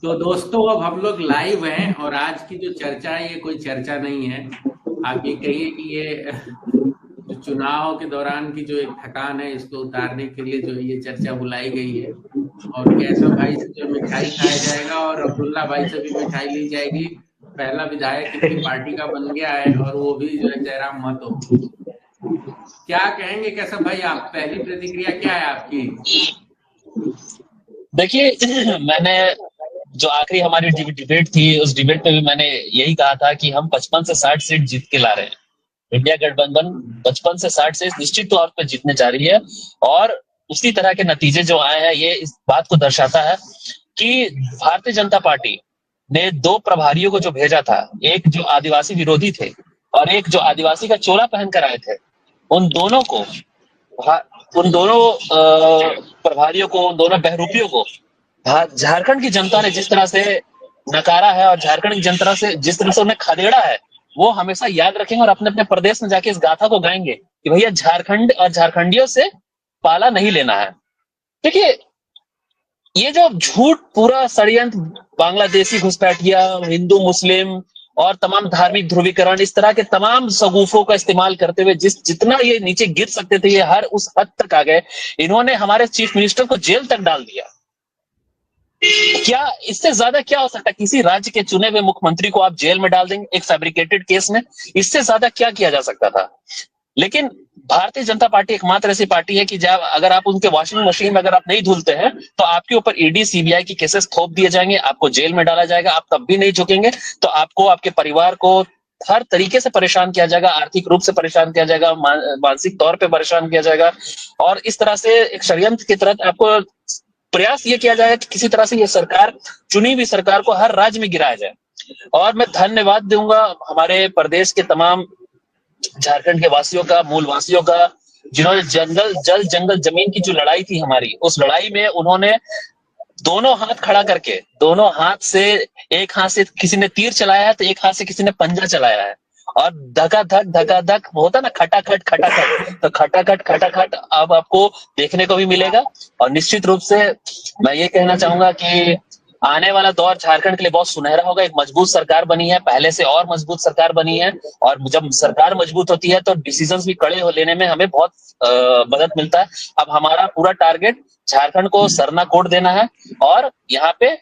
तो दोस्तों अब हम लोग लाइव हैं और आज की जो चर्चा है ये कोई चर्चा नहीं है। आप ये कहिए कि ये जो चुनाव के दौरान की जो एक थकान है इसको उतारने के लिए जो ये चर्चा बुलाई गई है। और केशव भाई से जो मिठाई खाया जाएगा और अब्दुल्ला भाई से भी मिठाई ली जाएगी। पहला विधायक इनकी पार्टी का बन गया है और वो भी जो है जयराम महतो। क्या कहेंगे केशव भाई, आप पहली प्रतिक्रिया क्या है आपकी? देखिए मैंने जो आखिरी हमारी डिबेट थी उस डिबेट में भी मैंने यही कहा था कि हम 55 से 60 सीट जीत के ला रहे हैं। इंडिया गठबंधन 55 से 60 सीट निश्चित तौर पर जीतने जा रही है और उसी तरह के नतीजे जो आए हैं ये इस बात को दर्शाता है कि भारतीय जनता पार्टी ने दो प्रभारियों को जो भेजा था, एक जो आदिवासी विरोधी थे और एक जो आदिवासी का चोला पहन कर आए थे, उन दोनों को उन दोनों प्रभारियों को, उन दोनों बहरूपियों को झारखंड की जनता ने जिस तरह से नकारा है और झारखंड की जनता से जिस तरह से उन्हें खदेड़ा है, वो हमेशा याद रखेंगे और अपने अपने प्रदेश में जाके इस गाथा को गाएंगे कि भैया झारखंड और झारखंडियों से पाला नहीं लेना है। देखिए ये जो झूठ पूरा षड्यंत्र, बांग्लादेशी घुसपैठिया, हिंदू मुस्लिम और तमाम धार्मिक ध्रुवीकरण, इस तरह के तमाम सगुफों का इस्तेमाल करते हुए जितना ये नीचे गिर सकते थे ये हर उस हद तक आ गए। इन्होंने हमारे चीफ मिनिस्टर को जेल तक डाल दिया। क्या इससे ज्यादा क्या हो सकता है? किसी राज्य के चुने हुए मुख्यमंत्री को आप जेल में डाल देंगे एक फैब्रिकेटेड केस में, इससे ज्यादा क्या किया जा सकता था? लेकिन भारतीय जनता पार्टी एकमात्र ऐसी पार्टी है कि जब अगर आप उनके वॉशिंग मशीन में अगर आप नहीं धुलते हैं तो आपके ऊपर ईडी सीबीआई की केसेस थोप दिए जाएंगे, आपको जेल में डाला जाएगा, आप तब भी नहीं झुकेंगे तो आपको, आपके परिवार को हर तरीके से परेशान किया जाएगा, आर्थिक रूप से परेशान किया जाएगा, मानसिक तौर पे परेशान किया जाएगा। और इस तरह से एक षड्यंत्र की तरह आपको प्रयास ये किया जाएगा कि किसी तरह से ये सरकार, चुनी हुई सरकार को हर राज्य में गिराया जाए। और मैं धन्यवाद दूंगा हमारे प्रदेश के तमाम झारखंड के वासियों का, मूल वासियों का, जिन्होंने जंगल जमीन की जो लड़ाई थी हमारी, उस लड़ाई में उन्होंने दोनों हाथ खड़ा करके, दोनों हाथ से, एक हाथ से किसी ने तीर चलाया है तो एक हाथ से किसी ने पंजा चलाया है और धका धक होता ना, खटाखट खटाखट, तो खटाखट अब आपको देखने को भी मिलेगा। और निश्चित रूप से मैं ये कहना चाहूंगा कि आने वाला दौर झारखंड के लिए बहुत सुनहरा होगा। एक मजबूत सरकार बनी है, पहले से और मजबूत सरकार बनी है, और जब सरकार मजबूत होती है तो डिसीजंस भी कड़े लेने में हमें बहुत मदद मिलता है। अब हमारा पूरा टारगेट झारखंड को सरना कोड देना है और यहाँ पे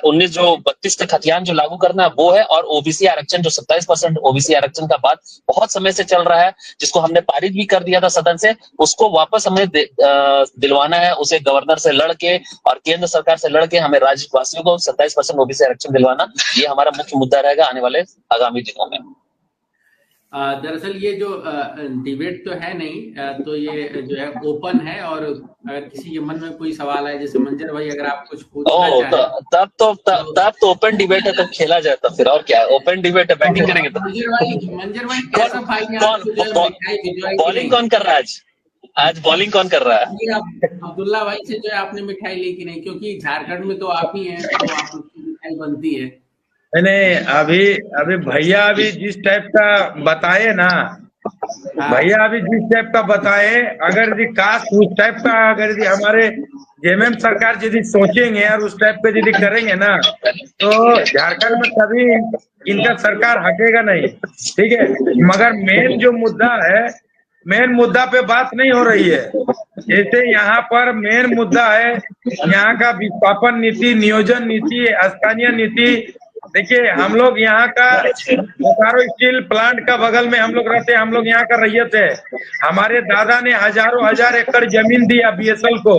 32 के खतियान जो लागू करना है वो है, और ओबीसी आरक्षण जो 27% ओबीसी आरक्षण का बात बहुत समय से चल रहा है, जिसको हमने पारित भी कर दिया था सदन से, उसको वापस हमें दिलवाना है, उसे गवर्नर से लड़के और केंद्र सरकार से लड़के हमें राज्यवासियों को 27% ओबीसी आरक्षण दिलवाना, ये हमारा मुख्य मुद्दा रहेगा आने वाले आगामी दिनों में। दरअसल ये जो डिबेट तो है नहीं, तो ये जो है ओपन है, और अगर किसी के मन में कोई सवाल है, जैसे मंजर भाई अगर आप कुछ पूछना चाहें तब तो ओपन डिबेट है, तो खेला जाता फिर, और क्या ओपन डिबेट है, बैटिंग करेंगे तो। मंजर भाई बॉलिंग कौन कर रहा है आज बॉलिंग कौन कर रहा है? अब्दुल्ला भाई से जो है आपने मिठाई ली कि नहीं, क्योंकि झारखंड में तो आप ही हैं तो आपकी मिठाई बनती है। नहीं, अभी भैया अभी जिस टाइप का बताए ना, भैया अभी जिस टाइप का बताए, अगर यदि काश उस टाइप का अगर यदि हमारे जेएमएम सरकार यदि सोचेंगे और उस टाइप का यदि करेंगे ना, तो झारखंड में कभी इनका सरकार हटेगा नहीं, ठीक है। मगर मेन जो मुद्दा है, मेन मुद्दा पे बात नहीं हो रही है। जैसे यहाँ पर मेन मुद्दा है यहाँ का विस्थापन नीति, नियोजन नीति, स्थानीय नीति। देखिए हम लोग यहाँ का बोकारो स्टील प्लांट का बगल में हम लोग रहते हैं, हम लोग यहाँ का रैयत है। हमारे दादा ने हजारों हजार एकड़ जमीन दिया बीएसएल को,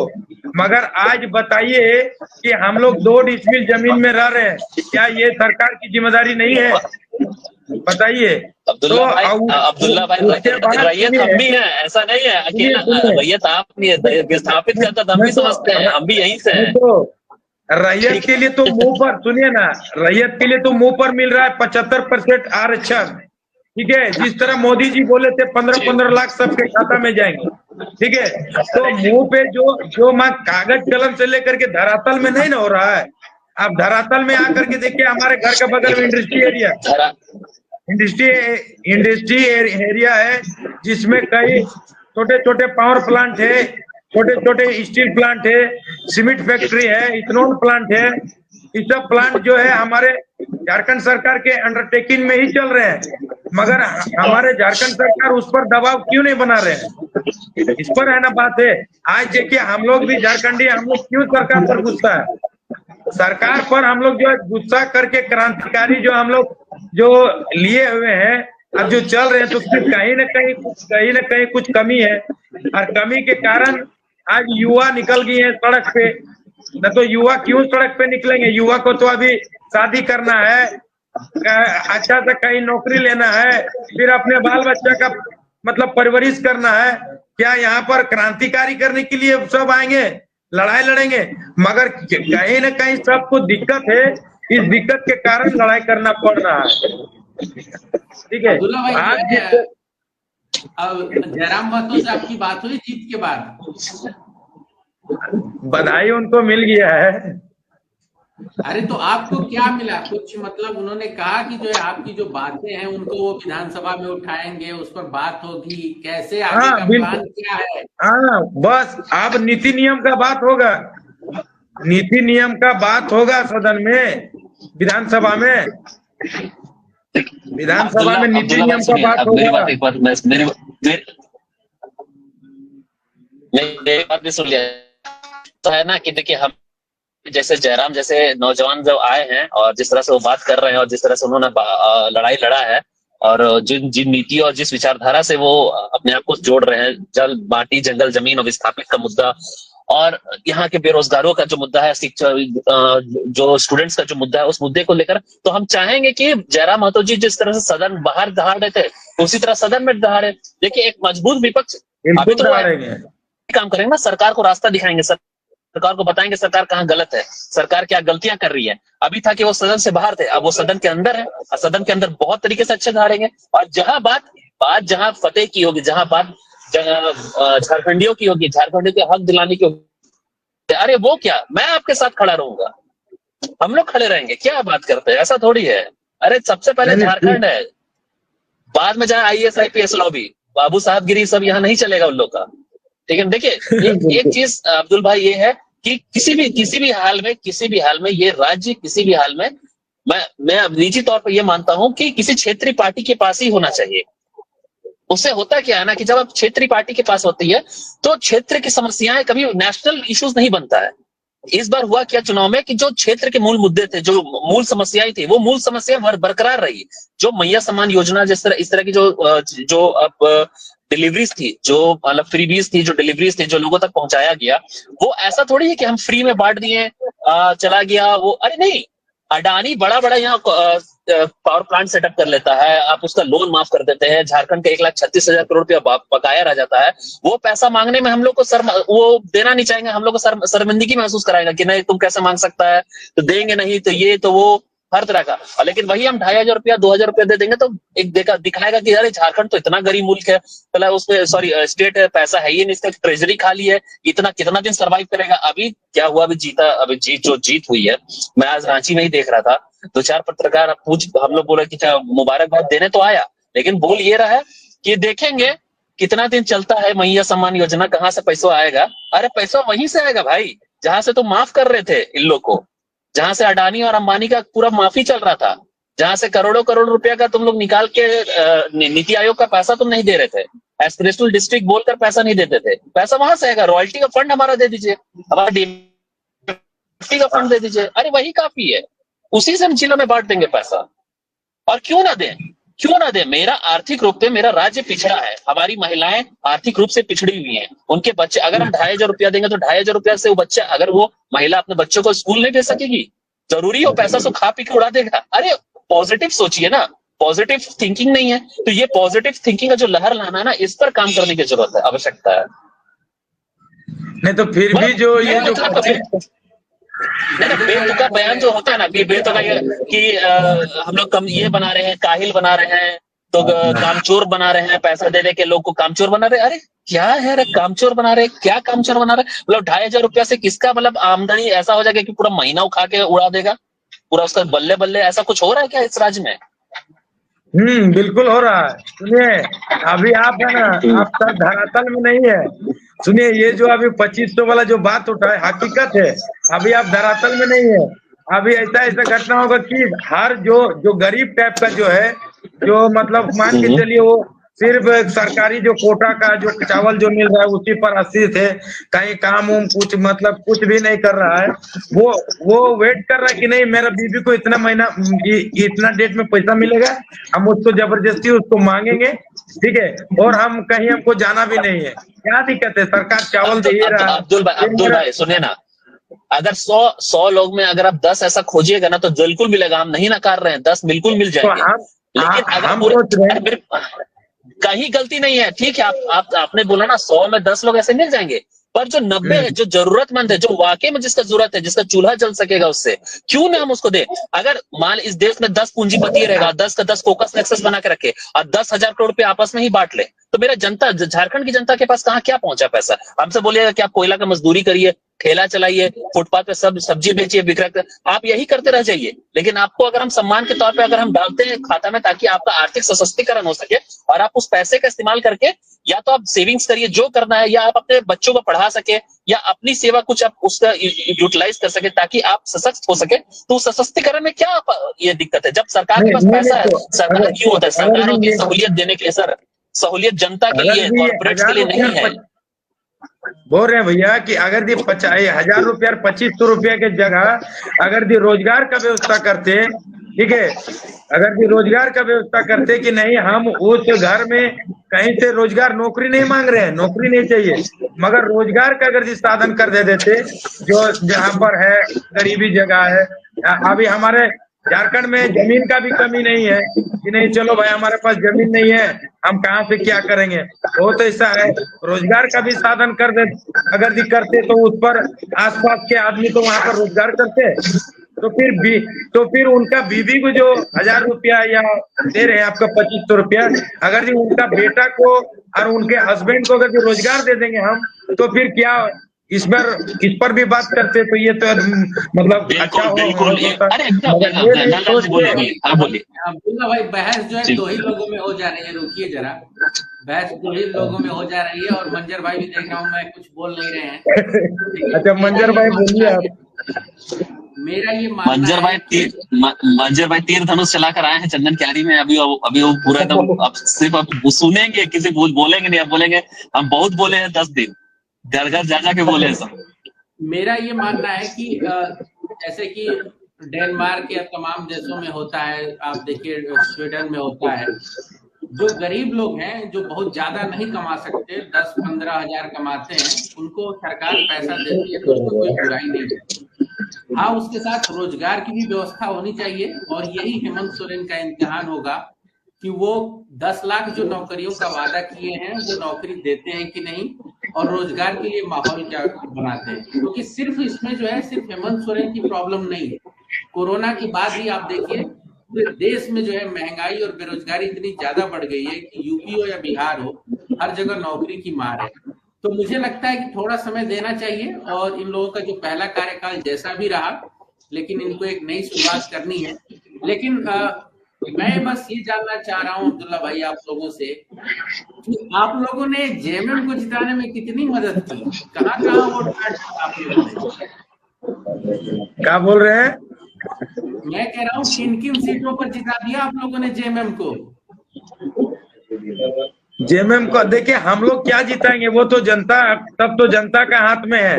मगर आज बताइए कि हम लोग 2 डिसमिल जमीन में रह रहे हैं, क्या ये सरकार की जिम्मेदारी नहीं है? बताइए। अब्दुल्ला भाई रैयत हम भी हैं, ऐसा नहीं है अकेला रैयत आप नहीं है, विस्थापित करता तो हम भी समझते हैं, हम भी यहीं से हैं। रैयत के लिए तो मुंह पर, सुनिए ना, रैयत के लिए तो मुंह पर मिल रहा है 75% आरक्षण, ठीक है। जिस तरह मोदी जी बोले थे 15-15 लाख सबके खाता में जाएंगे, ठीक है। तो मुंह पे जो माँ कागज कलम से लेकर के धरातल में नहीं ना हो रहा है। आप धरातल में आकर के देखिए, हमारे घर के बगल में इंडस्ट्री एरिया है, जिसमें कई छोटे छोटे पावर प्लांट है, छोटे छोटे स्टील प्लांट है, सीमेंट फैक्ट्री है, इथेनॉल प्लांट है, ये सब प्लांट जो है हमारे झारखंड सरकार के अंडरटेकिंग में ही चल रहे हैं, मगर हमारे झारखंड सरकार उस पर दबाव क्यों नहीं बना रहे हैं? इस पर है ना बात है। आज देखिए हम लोग भी झारखंडी, हम लोग क्यों सरकार पर गुस्सा है? सरकार पर हम लोग जो है गुस्सा करके क्रांतिकारी जो हम लोग जो लिए हुए हैं, अब जो चल रहे हैं, तो कहीं न कहीं कुछ कमी है, और कमी के कारण आज युवा निकल गए हैं सड़क पे। न तो युवा क्यों सड़क पे निकलेंगे? युवा को तो अभी शादी करना है, अच्छा से कहीं नौकरी लेना है, फिर अपने बाल बच्चा का मतलब परवरिश करना है। क्या यहाँ पर क्रांतिकारी करने के लिए सब आएंगे, लड़ाई लड़ेंगे? मगर कहीं न कहीं सबको दिक्कत है, इस दिक्कत के कारण लड़ाई करना पड़ रहा है। ठीक है, अब जयराम महतो से आपकी बात हुई जीत के बाद? बधाई उनको मिल गया है। अरे तो आपको क्या मिला कुछ? मतलब उन्होंने कहा कि जो है आपकी जो बातें हैं उनको वो विधानसभा में उठाएंगे, उस पर बात होगी, कैसे आगे का प्लान क्या है? हाँ, बस अब नीति नियम का बात होगा, नीति नियम का बात होगा सदन में, विधानसभा में नीति नियम का बात होगा। मेरी बात भी सुन लिया तो है ना कि देखिए, हम जैसे जयराम जैसे नौजवान जो आए हैं और जिस तरह से वो बात कर रहे हैं और जिस तरह से उन्होंने लड़ाई लड़ा है और जिन नीति और जिस विचारधारा से वो अपने आप को जोड़ रहे हैं, जल, माटी, जंगल, जमीन और विस्थापित का मुद्दा और यहाँ के बेरोजगारों का जो मुद्दा है, शिक्षा, जो स्टूडेंट्स का जो मुद्दा है, उस मुद्दे को लेकर तो हम चाहेंगे कि जयराम महतो जी जिस तरह से सदन बाहर दहाड़ रहे थे उसी तरह सदन में दहाड़े। देखिए, एक मजबूत विपक्ष अभी तो काम करेंगे ना, सरकार को रास्ता दिखाएंगे, सरकार को बताएंगे सरकार कहाँ गलत है, सरकार क्या गलतियां कर रही है। अभी था कि वो सदन से बाहर थे, अब वो सदन के अंदर है और सदन के अंदर बहुत तरीके से अच्छे धारेंगे। और जहां बात जहां फतेह की होगी, जहां बात झारखंडियों की होगी, झारखंडियों के हक दिलाने की होगी, अरे वो क्या, मैं आपके साथ खड़ा रहूंगा, हम लोग खड़े रहेंगे। क्या बात करते हैं, ऐसा थोड़ी है। अरे सबसे पहले झारखंड है, बाद में जाए IAS IPS लॉबी, बाबू साहब गिरी सब यहाँ नहीं चलेगा उन लोग का। ठीक है, देखिए एक चीज अब्दुल भाई ये है कि किसी भी हाल में ये राज्य किसी भी हाल में मैं निजी तौर पर ये मानता हूं कि किसी क्षेत्रीय पार्टी के पास ही होना चाहिए। उससे होता क्या है ना कि जब आप क्षेत्रीय पार्टी के पास होती है तो क्षेत्र की समस्याएं कभी नेशनल इश्यूज नहीं बनता है। इस बार हुआ क्या चुनाव में कि जो क्षेत्र के मूल मुद्दे थे, जो मूल समस्याएं थी, वो मूल समस्याएं बरकरार रही। जो मैया सम्मान योजना इस तरह की जो अब डिलीवरीज थी, जो मतलब फ्रीबीज थी, जो डिलीवरीज थी, जो लोगों तक पहुंचाया गया, वो ऐसा थोड़ी है कि हम फ्री में बांट दिए, चला गया वो। अरे नहीं, अडानी बड़ा यहाँ पावर प्लांट सेटअप कर लेता है, आप उसका लोन माफ कर देते हैं, झारखंड का 1,36,000 करोड़ रुपया बकाया रह जाता है। वो पैसा मांगने में हम लोग को वो देना नहीं चाहेंगे, हम लोग को शर्मिंदगी महसूस कराएगा कि नहीं तुम कैसे मांग सकता है, तो देंगे नहीं, तो ये तो वो हर तरह का। लेकिन वही हम 2,500 रुपया 2,000 रुपया दे देंगे तो एक दिखाएगा कि अरे झारखंड तो इतना गरीब मुल्क है, पहले उसमें स्टेट है, पैसा है ही नहीं, इसका ट्रेजरी खाली है, कितना दिन सर्वाइव करेगा। अभी क्या हुआ, अभी जीत हुई है, मैं आज रांची में ही देख रहा था, 2-4 पत्रकार हम लोग बोले कि मुबारकबाद देने तो आया, लेकिन बोल ये रहा है कि देखेंगे कितना दिन चलता है मैया सम्मान योजना, कहाँ से पैसा आएगा। अरे पैसा वहीं से आएगा भाई जहां से तुम माफ कर रहे थे इन लोग को, जहां से अडानी और अंबानी का पूरा माफी चल रहा था, जहां से करोड़ों करोड़ रुपया का तुम लोग निकाल के नीति आयोग का पैसा तुम नहीं दे रहे थे, एस्पिरेशनल डिस्ट्रिक्ट बोलकर पैसा नहीं देते थे, पैसा वहां से आएगा। रॉयल्टी का फंड हमारा दे दीजिए, हमारा DMT का फंड दे दीजिए, अरे वही काफी है, उसी से हम जिलों में बांट देंगे पैसा। और क्यों ना दें, मेरा आर्थिक रूप से मेरा राज्य पिछड़ा है, हमारी महिलाएं आर्थिक रूप से पिछड़ी हुई हैं, उनके बच्चे, अगर हम 2,500 रुपया देंगे तो 2,500 रुपया से वो बच्चा, अगर वो महिला अपने बच्चों को स्कूल नहीं भेज सकेगी, जरूरी हो पैसा सो खा पी के उड़ा देगा। अरे पॉजिटिव सोचिए ना, पॉजिटिव थिंकिंग नहीं है, तो ये पॉजिटिव थिंकिंग का जो लहर लाना है ना, इस पर काम करने की जरूरत है, आवश्यकता है। नहीं तो फिर भी जो ये जो बेतुका बयान जो होता है ना, बेतुका कि हम लोग कम ये बना रहे हैं, काहिल बना रहे हैं, तो कामचोर बना रहे हैं, पैसा दे दे के लोग को कामचोर बना रहे हैं। अरे क्या है रे, कामचोर बना रहे, क्या कामचोर बना रहे? मतलब 2,500 रुपया से किसका मतलब आमदनी ऐसा हो जाएगा कि पूरा महीना उठा के उड़ा देगा, पूरा उसका बल्ले बल्ले, ऐसा कुछ हो रहा है क्या इस राज्य में? बिल्कुल हो रहा है। सुनिए, अभी आप है ना, आप सर धरातल में नहीं है। सुनिए, ये जो अभी 2,500 वाला जो बात उठा है, हकीकत है, अभी आप धरातल में नहीं है। अभी ऐसा ऐसा घटना होगा कि हर जो गरीब टाइप का जो है, जो मतलब मान के चलिए वो सिर्फ सरकारी जो कोटा का जो चावल जो मिल रहा है उसी पर आश्रित है, कहीं काम उम कुछ मतलब कुछ भी नहीं कर रहा है, वो वेट कर रहा है कि नहीं मेरा बीबी को इतना महीना इतना डेट में पैसा मिलेगा, हम उसको जबरदस्ती उसको मांगेंगे, ठीक है, और हम कहीं हमको जाना भी नहीं है, क्या दिक्कत है, सरकार चावल दे ही रहा है। अब्दुल भाई सुनिए ना, अगर 100 लोग में अगर आप 10 ऐसा खोजिएगा ना तो बिल्कुल मिलेगा, हम नहीं नकार रहे हैं, 10 बिल्कुल मिल तो जाएंगे। लेकिन अगर कहीं गलती नहीं है, ठीक है, आपने बोला ना 100 में 10 लोग ऐसे मिल जाएंगे, पर जो 90 है, जो जरूरतमंद है, जो वाकई में जिसका जरूरत है, जिसका चूल्हा जल सकेगा उससे, क्यों ना हम उसको दे। अगर मान इस देश में 10 पूंजीपति रहेगा, 10 का 10 फोकस नेक्सस बना के रखे और 10,000 करोड़ पे आपस में ही बांट ले, तो मेरा जनता, झारखंड की जनता के पास कहाँ क्या पहुंचा पैसा। हमसे बोलिएगा कि आप कोयला का मजदूरी करिए, ठेला चलाइए, फुटपाथ पे सब सब्जी बेचिए, विक्रय, आप यही करते रह जाइए। लेकिन आपको अगर हम सम्मान के तौर पे अगर हम डालते हैं खाता में, ताकि आपका आर्थिक सशक्तिकरण हो सके और आप उस पैसे का इस्तेमाल करके या तो आप सेविंग्स करिए जो करना है, या आप अपने बच्चों को पढ़ा सके, या अपनी सेवा कुछ आप उसका यूटिलाइज कर सके ताकि आप सशक्त हो सके, तो सशक्तिकरण में क्या ये दिक्कत है। जब सरकार के पास पैसा है, सरकार क्यों होता है, सरकार होती है सहूलियत देने के लिए सर, सहूलियत जनता के लिए, कॉर्पोरेट्स के लिए नहीं है। बोल रहे हैं भैया कि अगर दी 1,000 रुपया 2,500 रुपया के जगह अगर दी रोजगार का व्यवस्था करते, ठीक है, अगर दी रोजगार का व्यवस्था करते कि नहीं हम उस घर में कहीं से रोजगार, नौकरी नहीं मांग रहे हैं, नौकरी नहीं चाहिए, मगर रोजगार का अगर साधन कर दे देते, जो जहाँ पर है गरीबी जगह है, अभी हमारे झारखंड में जमीन का भी कमी नहीं है कि नहीं चलो भाई हमारे पास जमीन नहीं है हम कहाँ से क्या करेंगे, वो तो ऐसा है, रोजगार का भी साधन कर दे अगर भी करते तो उस पर आसपास के आदमी तो वहां पर रोजगार करते, तो फिर उनका बीवी को जो 1,000 रुपया या दे रहे हैं आपका 2,500 रुपया, अगर जी उनका बेटा को और उनके हस्बैंड को अगर जो रोजगार दे देंगे हम, तो फिर क्या इस पर भी बात करते, तो ये तो मतलब अच्छा हो। अरे अब्दुल्ला भाई बहस जो है 2 ही लोगों में हो जा रही है, रुकिए जरा, बहस 2 ही लोगों में हो जा रही है, और मंजर भाई भी देख रहा हूँ मैं कुछ बोल नहीं रहे हैं। अच्छा मंजर भाई बोलिए आप। मेरा ये मानना है, मंजर भाई तीर धनुष चलाकर आए हैं चंदन क्यारी में, अभी वो पूरा एकदम अब सिर्फ आप सुनेंगे, किसी बोलेंगे नहीं, आप बोलेंगे हम बहुत बोले हैं 10 दिन घर घर जा के बोले सब। मेरा ये मानना है कि जैसे कि डेनमार्क या तमाम देशों में होता है, आप देखिए स्वीडन में होता है, जो गरीब लोग हैं जो बहुत ज्यादा नहीं कमा सकते, 10-15 हजार कमाते हैं, उनको सरकार पैसा देती है, तो उसको कोई बुराई नहीं है। हाँ, उसके साथ रोजगार की भी व्यवस्था होनी चाहिए, और यही हेमंत सोरेन का इम्तिहान होगा कि वो 10 लाख जो नौकरियों का वादा किए हैं वो नौकरी देते हैं कि नहीं, और रोजगार के लिए माहौल क्या बनाते हैं। क्योंकि सिर्फ इसमें जो है सिर्फ हेमंत सोरेन की प्रॉब्लम नहीं है, कोरोना के बाद ही आप देखिए पूरे देश में जो है महंगाई और बेरोजगारी इतनी ज्यादा बढ़ गई है कि यूपी हो या बिहार हो, हर जगह नौकरी की मार है। तो मुझे लगता है कि थोड़ा समय देना चाहिए, और इन लोगों का जो पहला कार्यकाल जैसा भी रहा, लेकिन इनको एक नई शुरुआत करनी है। लेकिन मैं बस ये जानना चाह रहा हूँ अब्दुल्ला भाई आप लोगों से कि आप लोगों ने जेएमएम को जिताने में कितनी मदद की, कहाँ वोट काटा आप लोगों ने? क्या बोल रहे हैं? मैं कह रहा हूँ किन सीटों पर जिता दिया आप लोगों ने जेएमएम को? जेएमएम को देखिए हम लोग क्या जिताएंगे, वो तो जनता, तब तो जनता का हाथ में है,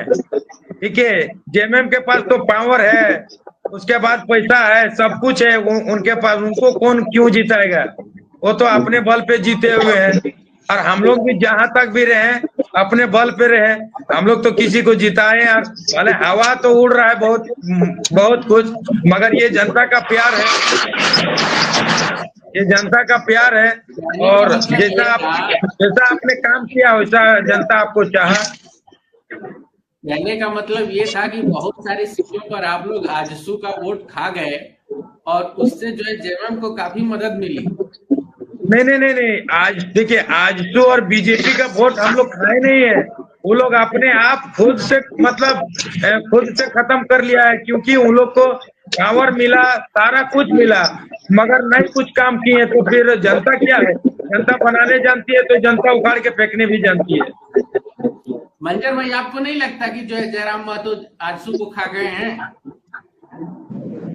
ठीक है। जेएमएम के पास तो पावर है, उसके बाद पैसा है, सब कुछ है उनके पास, उनको कौन क्यों जिताएगा, वो तो अपने बल पे जीते हुए हैं। और हम लोग भी जहां तक भी रहे अपने बल पे रहे, हम लोग तो किसी को जिताए, और भले हवा तो उड़ रहा है बहुत कुछ, मगर ये जनता का प्यार है, ये जनता का प्यार है, और जैसा आपने काम किया वैसा जनता आपको चाहा। कहने का मतलब ये था कि बहुत सारी सीटों पर आप लोग आजसू का वोट खा गए, और उससे जो है जेएमएम को काफी मदद मिली। नहीं, आज देखिए आजसू और बीजेपी का वोट हम लोग खाए नहीं है, वो लोग अपने आप खुद से मतलब खुद से खत्म कर लिया है, क्योंकि उन लोग को पावर मिला, सारा कुछ मिला, मगर नहीं कुछ काम किए, तो फिर जनता क्या है, जनता बनाने जानती है तो जनता उखाड़ के फेंकने भी जानती है। मंजर भाई आपको नहीं लगता कि जो है जयराम महतो आजसू को खा गए हैं?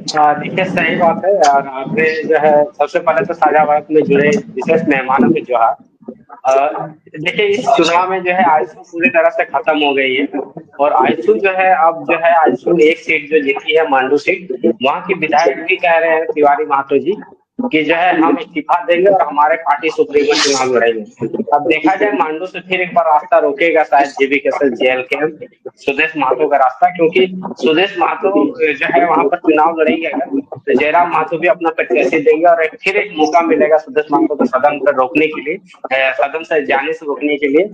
देखिए सही बात है। और आपने जो है सबसे पहले तो साझा भारत में जुड़े विशेष मेहमानों में जो है देखिए इस चुनाव में जो है आजसू पूरी तरह से खत्म हो गई है। और आजसू जो है अब जो है आजसू एक सीट जो जीती है मांडू सीट, वहाँ की विधायक भी कह रहे हैं तिवारी महतो जी कि जो है हम इस्तीफा देंगे और हमारे पार्टी सुप्रीमो चुनाव लड़ेंगे। अब देखा जाए मांडू से फिर एक बार रास्ता रोकेगा शायद जीबी के जेल के सुदेश महतो का रास्ता, क्योंकि सुदेश महतो जो है वहां पर चुनाव लड़ेंगे अगर तो जयराम महतो भी अपना प्रत्याशी देंगे और फिर एक मौका मिलेगा सुदेश महतो को सदन पर रोकने के लिए, सदन से जाने से रोकने के लिए।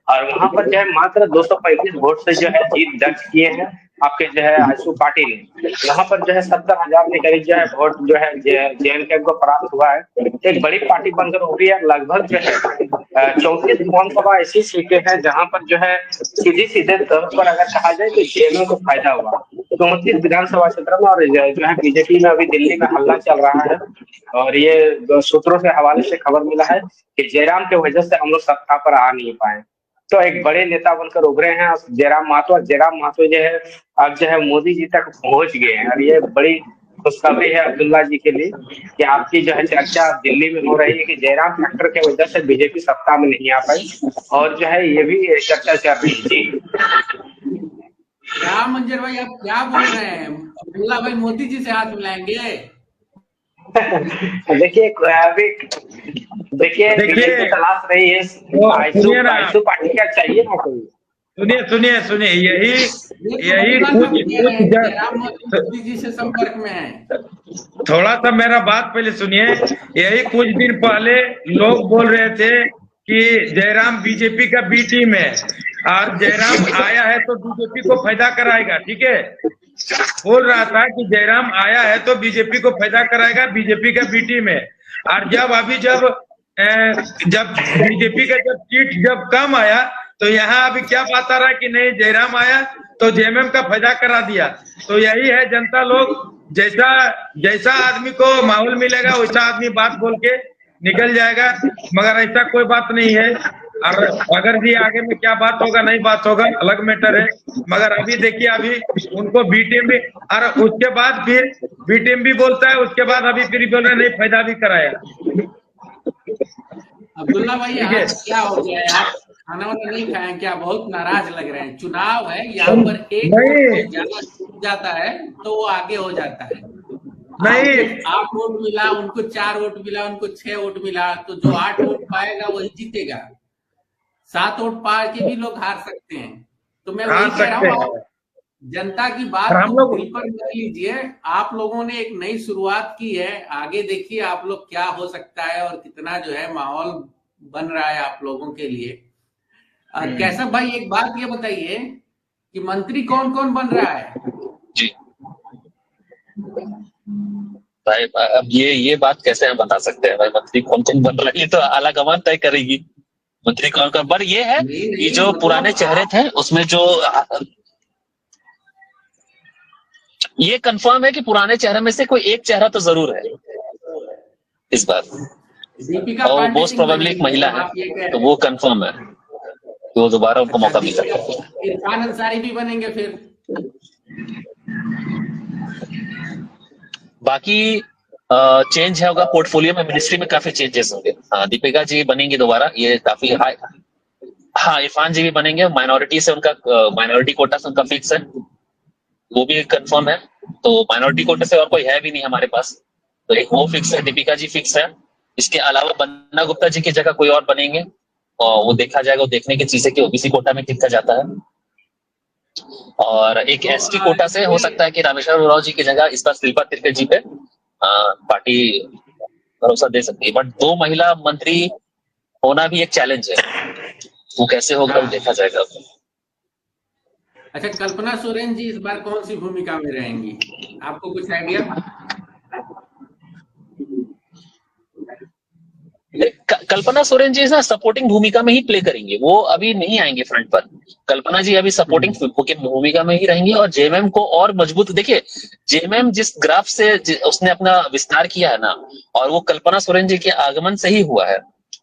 और वहां पर जो है मात्र 235 वोट से जो है जीत दर्ज किए हैं आपके जो है आजसू पार्टी ने। यहाँ पर जो है 70,000 के करीब जो है वोट जो है JNK को प्राप्त हुआ है। एक बड़ी पार्टी बनकर उभरी है। लगभग जो है 34 विधानसभा ऐसी सीटें हैं जहाँ पर जो है सीधे तौर पर अगर कहा जाए तो JMM को फायदा हुआ 34 विधानसभा क्षेत्र में। और जो है बीजेपी में अभी दिल्ली में हल्ला चल रहा है और ये सूत्रों से हवाले से खबर मिला है कि जयराम की वजह से हम लोग सत्ता पर आ नहीं पाए। तो एक बड़े नेता बनकर उभरे हैं जयराम महतो। और जयराम महतो जो है अब जो है मोदी जी तक पहुंच गए हैं। और ये बड़ी खुशखबरी है अब्दुल्ला जी के लिए कि आपकी जो है चर्चा दिल्ली में हो रही है कि जयराम फैक्टर की वजह से बीजेपी सत्ता में नहीं आ पाई। और जो है ये भी चर्चा चल रही थी। क्या मंजर भाई आप क्या बोल रहे हैं? अब्दुल्ला भाई मोदी जी से हाथ मिलाएंगे? देखिए बीजेपी तलाश रही है आजसू पार्टी क्या चाहिए ना कोई। सुनिए यही मोदी जी से संपर्क में है। थोड़ा सा मेरा बात पहले सुनिए। यही कुछ दिन पहले लोग बोल रहे थे कि जयराम बीजेपी का बी टीम है और जयराम आया है तो बीजेपी को फायदा कराएगा। ठीक है, बोल रहा था कि जयराम आया है तो बीजेपी को फायदा कराएगा, बीजेपी का बी टीम है। और जब बीजेपी का सीट कम आया तो यहाँ अभी क्या बात आ रहा है कि नहीं जयराम आया तो JMM का फायदा करा दिया। तो यही है, जनता लोग जैसा आदमी को माहौल मिलेगा वैसा आदमी बात बोल के निकल जाएगा, मगर ऐसा कोई बात नहीं है। और अगर भी आगे में क्या बात होगा नहीं बात होगा अलग मैटर है, मगर अभी देखिए अभी उनको बी टीम भी और उसके बाद फिर बी टीम भी बोलता है, उसके बाद अभी फिर बोल रहे नहीं फायदा भी कराया। अब्दुल्ला भाई आज क्या हो गया है? आप खाना वाना नहीं खाए क्या? बहुत नाराज लग रहे हैं। चुनाव है यहाँ पर एक वोट ज्यादा जाता है तो वो आगे हो जाता है। नहीं 8 वोट मिला उनको, 4 वोट मिला उनको, 6 वोट मिला, तो जो 8 वोट पाएगा वही जीतेगा। 7 वोट पा के भी लोग हार सकते हैं। तो मैं वही कह रहा हूँ जनता की बात तो दिल पर कर लीजिए। आप लोगों ने एक नई शुरुआत की है, आगे देखिए आप लोग क्या हो सकता है और कितना जो है माहौल बन रहा है आप लोगों के लिए। कैसा भाई एक बात ये बताइए कि मंत्री कौन कौन बन रहा है? जी भाई अब ये बात कैसे हम बता सकते हैं भाई मंत्री कौन कौन बन रहा है? ये तो आलाकमान तय करेगी मंत्री कौन कौन। पर ये है कि जो पुराने चेहरे थे उसमें जो ये कंफर्म है कि पुराने चेहरे में से कोई एक चेहरा तो जरूर है इस बार, और मोस्ट प्रोबेबली एक महिला है, तो वो कंफर्म है कि वो दोबारा उनको मौका मिल सकता है। इरफान अंसारी भी बनेंगे फिर। बाकी चेंज है होगा पोर्टफोलियो में, मिनिस्ट्री में काफी चेंजेस होंगे। हाँ दीपिका जी बनेंगी दोबारा, ये काफी हाई। हाँ इरफान जी भी बनेंगे, माइनॉरिटी से उनका माइनॉरिटी कोटा से उनका फिक्स है, वो भी कंफर्म है। तो माइनॉरिटी कोटे से और कोई है भी नहीं हमारे पास, तो एक वो फिक्स है, दीपिका जी फिक्स है। इसके अलावा बन्ना गुप्ता जी की जगह कोई और बनेंगे और वो देखा जाएगा, वो देखने की चीज है कि ओबीसी कोटा में किसका जाता है। और एक एसटी कोटा से हो सकता है कि रामेश्वर उरांव जी की जगह इस बार शिल्पा तिरके जी पे पार्टी भरोसा दे सकती है। बट 2 महिला मंत्री होना भी एक चैलेंज है, वो कैसे होगा वो देखा जाएगा। अच्छा, कल्पना सोरेन जी इस बार कौन सी भूमिका में रहेंगी, आपको कुछ आइडिया? कल्पना सोरेन जी ना सपोर्टिंग भूमिका में ही प्ले करेंगे, वो अभी नहीं आएंगे फ्रंट पर। कल्पना जी अभी सपोर्टिंग भूमिका में ही रहेंगे और जेएमएम को और मजबूत, देखिए जेएमएम जिस ग्राफ से उसने अपना विस्तार किया है ना, और वो कल्पना सोरेन जी के आगमन से ही हुआ है।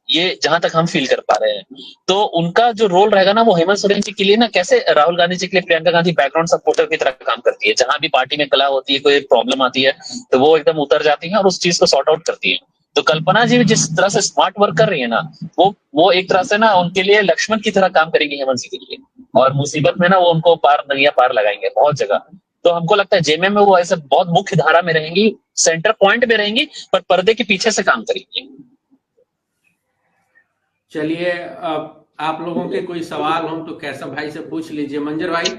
ये जहां तक हम फील कर पा रहे हैं। तो उनका जो रोल रहेगा ना, वो हेमंत सोरेन जी के लिए ना, कैसे राहुल गांधी जी के लिए प्रियंका गांधी बैकग्राउंड सपोर्टर की तरह काम करती है। जहां भी पार्टी में कला होती है, कोई प्रॉब्लम आती है, तो वो एकदम उतर जाती है और उस चीज को सॉर्ट आउट करती है। तो कल्पना जी भी जिस तरह से स्मार्ट वर्क कर रही है ना, वो एक तरह से ना उनके लिए लक्ष्मण की तरह काम करेंगी हेमंत जी के लिए, और मुसीबत में ना वो उनको नैया पार लगाएंगे बहुत जगह। तो हमको लगता है जेएमएम में वो ऐसे बहुत मुख्य धारा में रहेंगी, सेंटर पॉइंट में रहेंगी, पर पर्दे के पीछे से काम करेंगी। चलिए, अब आप लोगों के कोई सवाल हो तो कैसा भाई से पूछ लीजिए, मंजर भाई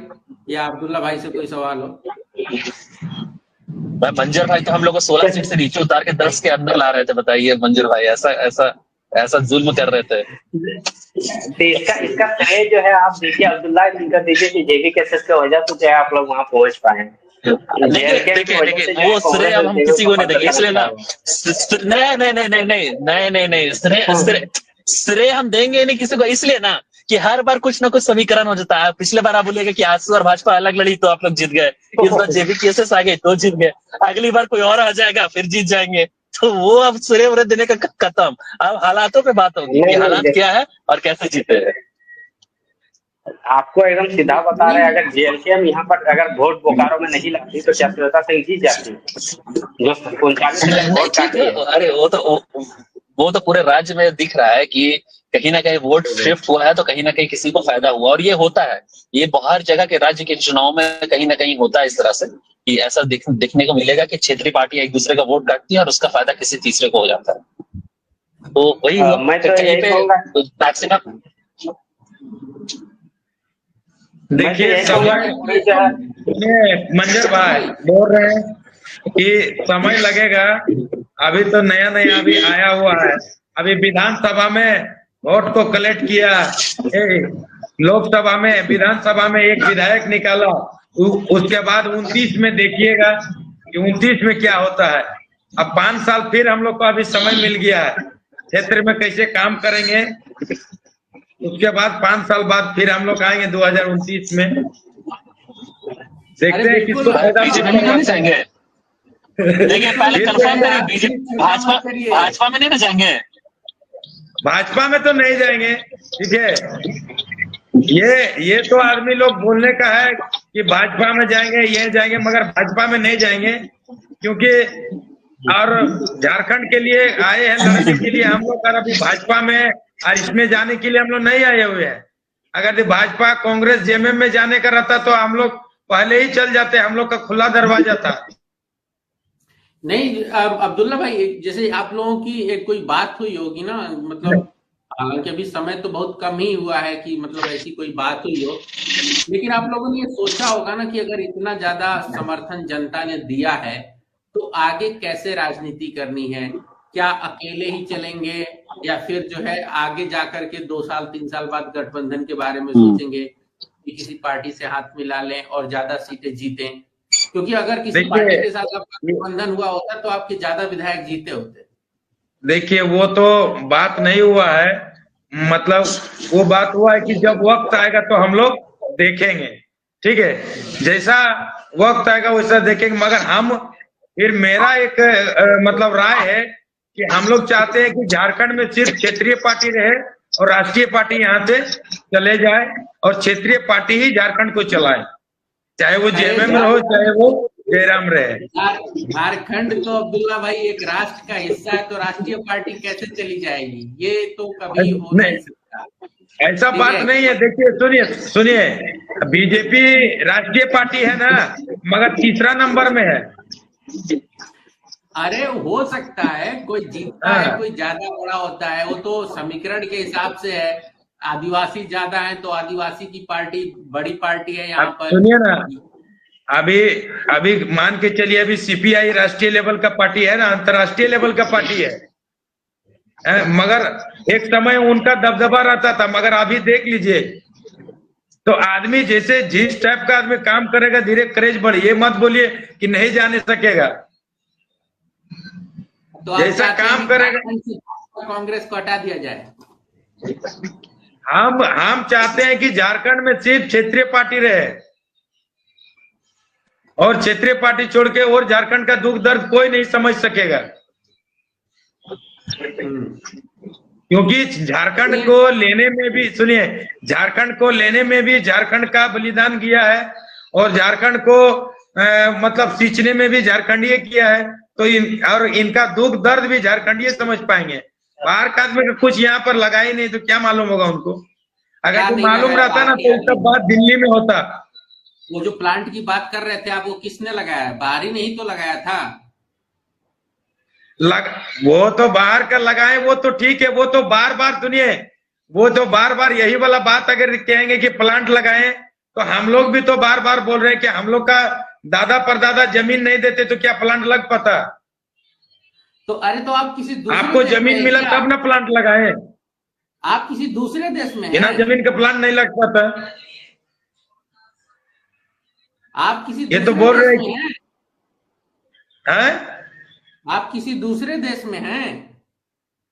या अब्दुल्ला भाई से कोई सवाल हो। भाई मंजर भाई तो हम लोग को 16 सीट से नीचे उतार के 10 के अंदर ला रहे थे, बताइए मंजर भाई ऐसा जुल्म कर रहे थे। तो इसका श्रेय जो है आप देखिए अब्दुल्ला जी का दीजिए कि जेबी केसेस की वजह से जो है आप लोग वहां पहुंच पाए। देखिए वो श्रेय अब हम किसी को नहीं देंगे, इसलिए ना नहीं, श्रेय हम देंगे नहीं किसी को, इसलिए ना कि हर बार कुछ ना कुछ समीकरण हो जाता है। पिछले बार आप बोलिएगा कि आजसू और भाजपा अलग लड़ी तो आप लोग जीत गए, इस बार जेबी केसेस आ गए तो जीत गए, अगली बार कोई और आ जाएगा फिर जीत जाएंगे। तो वो अब श्रेय व्रत देने का खत्म, अब हालातों पे बात होगी कि हालात क्या है और कैसे जीते हैं। आपको एकदम सीधा बता रहे हैं, अगर जेएलके यहाँ पर अगर वोट बोकारो में नहीं लगती तो क्या श्वेता सिंह जीत जाती? जो 39 वोट काटी है। अरे वो तो पूरे राज्य में दिख रहा है कि कहीं ना कहीं वोट शिफ्ट हुआ है, तो कहीं ना कहीं किसी को फायदा हुआ, और ये होता है, ये हर जगह के राज्य के चुनाव में कहीं ना कहीं होता है इस तरह से कि ऐसा देखने को मिलेगा कि क्षेत्रीय पार्टी एक दूसरे का वोट काटती है और उसका फायदा किसी तीसरे को हो जाता है। तो वही मैं तो यही कहूंगा, मैक्सिमम देखिए मंजर भाई बोल रहे हैं कि समय लगेगा, अभी तो नया अभी आया हुआ है, अभी विधानसभा में वोट को कलेक्ट किया, लोकसभा में विधानसभा में एक विधायक निकाला, उसके बाद 29 में देखिएगा कि 29 में क्या होता है। अब 5 साल फिर हम लोग को अभी समय मिल गया है, क्षेत्र में कैसे काम करेंगे, उसके बाद 5 साल बाद फिर हम लोग आएंगे 2029 में, देखते हैं किसको फायदा जाएंगे। देखिए पहले कंफर्म करिए, बीजेपी भाजपा में नहीं ना जाएंगे, भाजपा में तो नहीं जाएंगे, ठीक है। ये तो आदमी लोग बोलने का है कि भाजपा में जाएंगे, ये जाएंगे, मगर भाजपा में नहीं जाएंगे, क्योंकि और झारखंड के लिए आए हैं लड़ने के लिए हम लोग, अभी भाजपा में और इसमें जाने के लिए हम लोग नहीं आए हुए हैं। अगर भाजपा कांग्रेस जेएमएम में जाने का रहता तो हम लोग पहले ही चल जाते, हम लोग का खुला दरवाजा था। नहीं अब्दुल्ला भाई, जैसे आप लोगों की एक कोई बात हुई होगी ना, मतलब हालांकि अभी समय तो बहुत कम ही हुआ है कि मतलब ऐसी कोई बात हुई हो, लेकिन आप लोगों ने ये सोचा होगा ना कि अगर इतना ज्यादा समर्थन जनता ने दिया है तो आगे कैसे राजनीति करनी है, क्या अकेले ही चलेंगे या फिर जो है आगे जाकर के 2 साल 3 साल बाद गठबंधन के बारे में सोचेंगे कि किसी पार्टी से हाथ मिला लें और ज्यादा सीटें जीतें, क्योंकि अगर किसी पार्टी के साथ आपका गठबंधन हुआ होता तो आपके ज्यादा विधायक जीते होते। देखिए वो तो बात नहीं हुआ है, मतलब वो बात हुआ है कि जब वक्त आएगा तो हम लोग देखेंगे, ठीक है, जैसा वक्त आएगा वैसा देखेंगे। मगर हम फिर मेरा एक मतलब राय है कि हम लोग चाहते हैं कि झारखंड में सिर्फ क्षेत्रीय पार्टी रहे और राष्ट्रीय पार्टी यहाँ से चले जाए और क्षेत्रीय पार्टी ही झारखंड को चलाए, चाहे वो जेएमएम रहो चाहे वो जयराम रहे। झारखंड तो अब्दुल्ला भाई एक राष्ट्र का हिस्सा है, तो राष्ट्रीय पार्टी कैसे चली जाएगी, ये तो कभी हो नहीं सकता। ऐसा बात नहीं है। देखिए सुनिए, बीजेपी राष्ट्रीय पार्टी है ना, मगर तीसरा नंबर में है। अरे हो सकता है, कोई जीतता है, कोई ज्यादा बड़ा होता है, वो तो समीकरण के हिसाब से है। आदिवासी ज्यादा है तो आदिवासी की पार्टी बड़ी पार्टी है यहाँ पर। सुनिए ना, अभी मान के चलिए, अभी सीपीआई राष्ट्रीय लेवल का पार्टी है ना, अंतर्राष्ट्रीय लेवल का पार्टी है, मगर एक समय उनका दबदबा रहता था, मगर अभी देख लीजिए तो आदमी जैसे जिस टाइप का आदमी काम करेगा धीरे क्रेज बढ़े, ये मत बोलिए कि नहीं जाने सकेगा, तो जैसा काम करेगा। कांग्रेस को हटा दिया जाए। हम चाहते हैं कि झारखंड में सिर्फ क्षेत्रीय पार्टी रहे और क्षेत्रीय पार्टी छोड़ के और झारखंड का दुख दर्द कोई नहीं समझ सकेगा। क्योंकि झारखंड को लेने में भी, सुनिए, झारखंड को लेने में भी झारखंड का बलिदान किया है, और झारखंड को मतलब सींचने में भी झारखंडीय किया है। तो और इनका दुख दर्द भी झारखंडीय समझ पाएंगे। बाहर का आदमी कुछ यहाँ पर लगा ही नहीं, तो क्या मालूम होगा उनको। अगर तो मालूम रहता ना तो सब बात दिल्ली में होता। वो जो प्लांट की बात कर रहे थे आप, वो किसने लगाया? बाहरी ने ही तो लगाया था। वो तो बाहर का लगाए, वो तो ठीक है, वो तो बार बार, सुनिए, वो तो बार बार यही वाला बात अगर कहेंगे कि प्लांट लगाएं, तो हम लोग भी तो बार बार बोल रहे हैं कि हम लोग का दादा परदादा जमीन नहीं देते तो क्या प्लांट लग पाता? तो अरे तो आप किसी दूसरे आपको जमीन मिला तब ना प्लांट लगाए। आप किसी दूसरे देश में बिना जमीन का प्लांट नहीं लग पाता। आप किसी ये तो बोल रहे हैं, आप किसी दूसरे देश में हैं।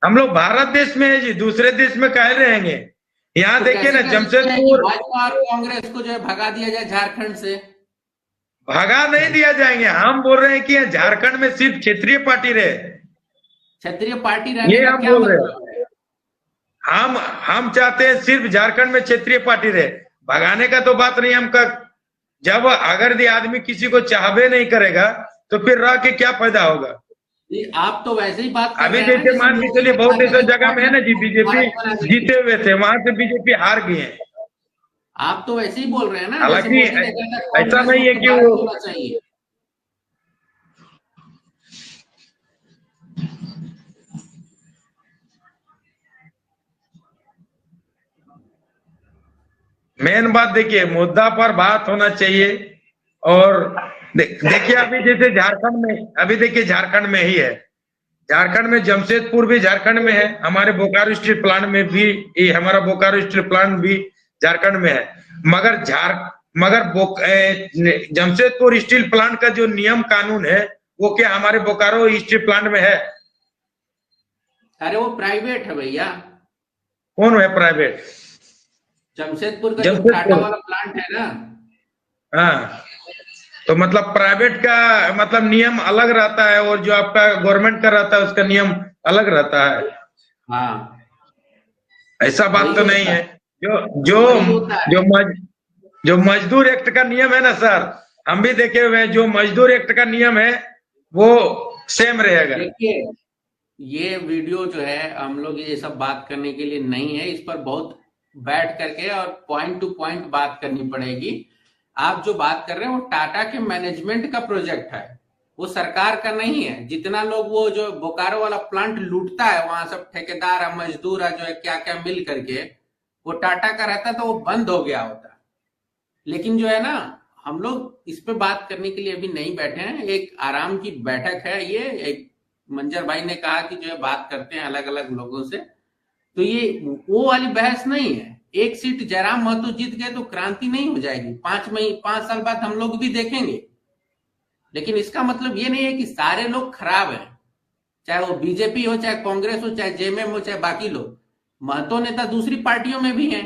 हम लोग भारत देश में है जी, दूसरे देश में काहे रहेंगे। यहाँ तो देखिए ना, जमशेदपुर, भाजपा और कांग्रेस को जो है भगा दिया जाए झारखंड से। भगा नहीं दिया जाएंगे। हम बोल रहे हैं कि झारखंड में सिर्फ क्षेत्रीय पार्टी रहे। क्षेत्रीय पार्टी रहने ये का हम क्या बोल रहे मतलब है? हम चाहते हैं सिर्फ झारखंड में क्षेत्रीय पार्टी रहे। भगाने का तो बात नहीं। हमका जब अगर ये आदमी किसी को चाहबे नहीं करेगा तो फिर रह के क्या फायदा होगा। आप तो वैसे ही बात कर अभी रहे हैं जैसे मान के चलिए, बहुत ऐसे जगह में है ना जी, बीजेपी जीते हुए थे, वहां से बीजेपी हार गई है। आप तो वैसे ही बोल रहे हैं ना। हालांकि ऐसा नहीं है कि वो चाहिए। मेन बात देखिए, मुद्दा पर बात होना चाहिए। और देखिए अभी जैसे झारखंड में, अभी देखिए झारखंड में ही है, झारखंड में जमशेदपुर भी झारखंड में है, हमारे बोकारो स्टील प्लांट में भी, हमारा बोकारो स्टील प्लांट भी झारखंड में है। मगर जमशेदपुर स्टील प्लांट का जो नियम कानून है वो क्या हमारे बोकारो स्टील प्लांट में है? अरे वो प्राइवेट है भैया। कौन है प्राइवेट? जमशेदपुर का जो टाटा वाला प्लांट है ना। हाँ, तो मतलब प्राइवेट का मतलब नियम अलग रहता है, और जो आपका गवर्नमेंट का रहता है उसका नियम अलग रहता है। हाँ, ऐसा बात तो नहीं है। जो मजदूर एक्ट का नियम है ना सर, हम भी देखे हुए हैं, जो मजदूर एक्ट का नियम है वो सेम रहेगा। देखिए ये वीडियो जो है, हम लोग ये सब बात करने के लिए नहीं है। इस पर बहुत बैठ करके और पॉइंट टू पॉइंट बात करनी पड़ेगी। आप जो बात कर रहे हैं वो टाटा के मैनेजमेंट का प्रोजेक्ट है, वो सरकार का नहीं है। जितना लोग वो जो बोकारो वाला प्लांट लूटता है, वहां सब ठेकेदार है, मजदूर है, जो है क्या क्या मिल करके, वो टाटा का रहता तो वो बंद हो गया होता। लेकिन जो है ना, हम लोग इस पे बात करने के लिए अभी नहीं बैठे हैं। एक आराम की बैठक है ये। एक मंजर भाई ने कहा कि जो है बात करते हैं अलग अलग लोगों से, तो ये वो वाली बहस नहीं है। एक सीट जयराम महतो जीत गए तो क्रांति नहीं हो जाएगी। 5 साल बाद हम लोग भी देखेंगे। लेकिन इसका मतलब ये नहीं है कि सारे लोग खराब हैं, चाहे वो बीजेपी हो, चाहे कांग्रेस हो, चाहे जेएमएम हो, चाहे बाकी लोग। महतो नेता दूसरी पार्टियों में भी हैं।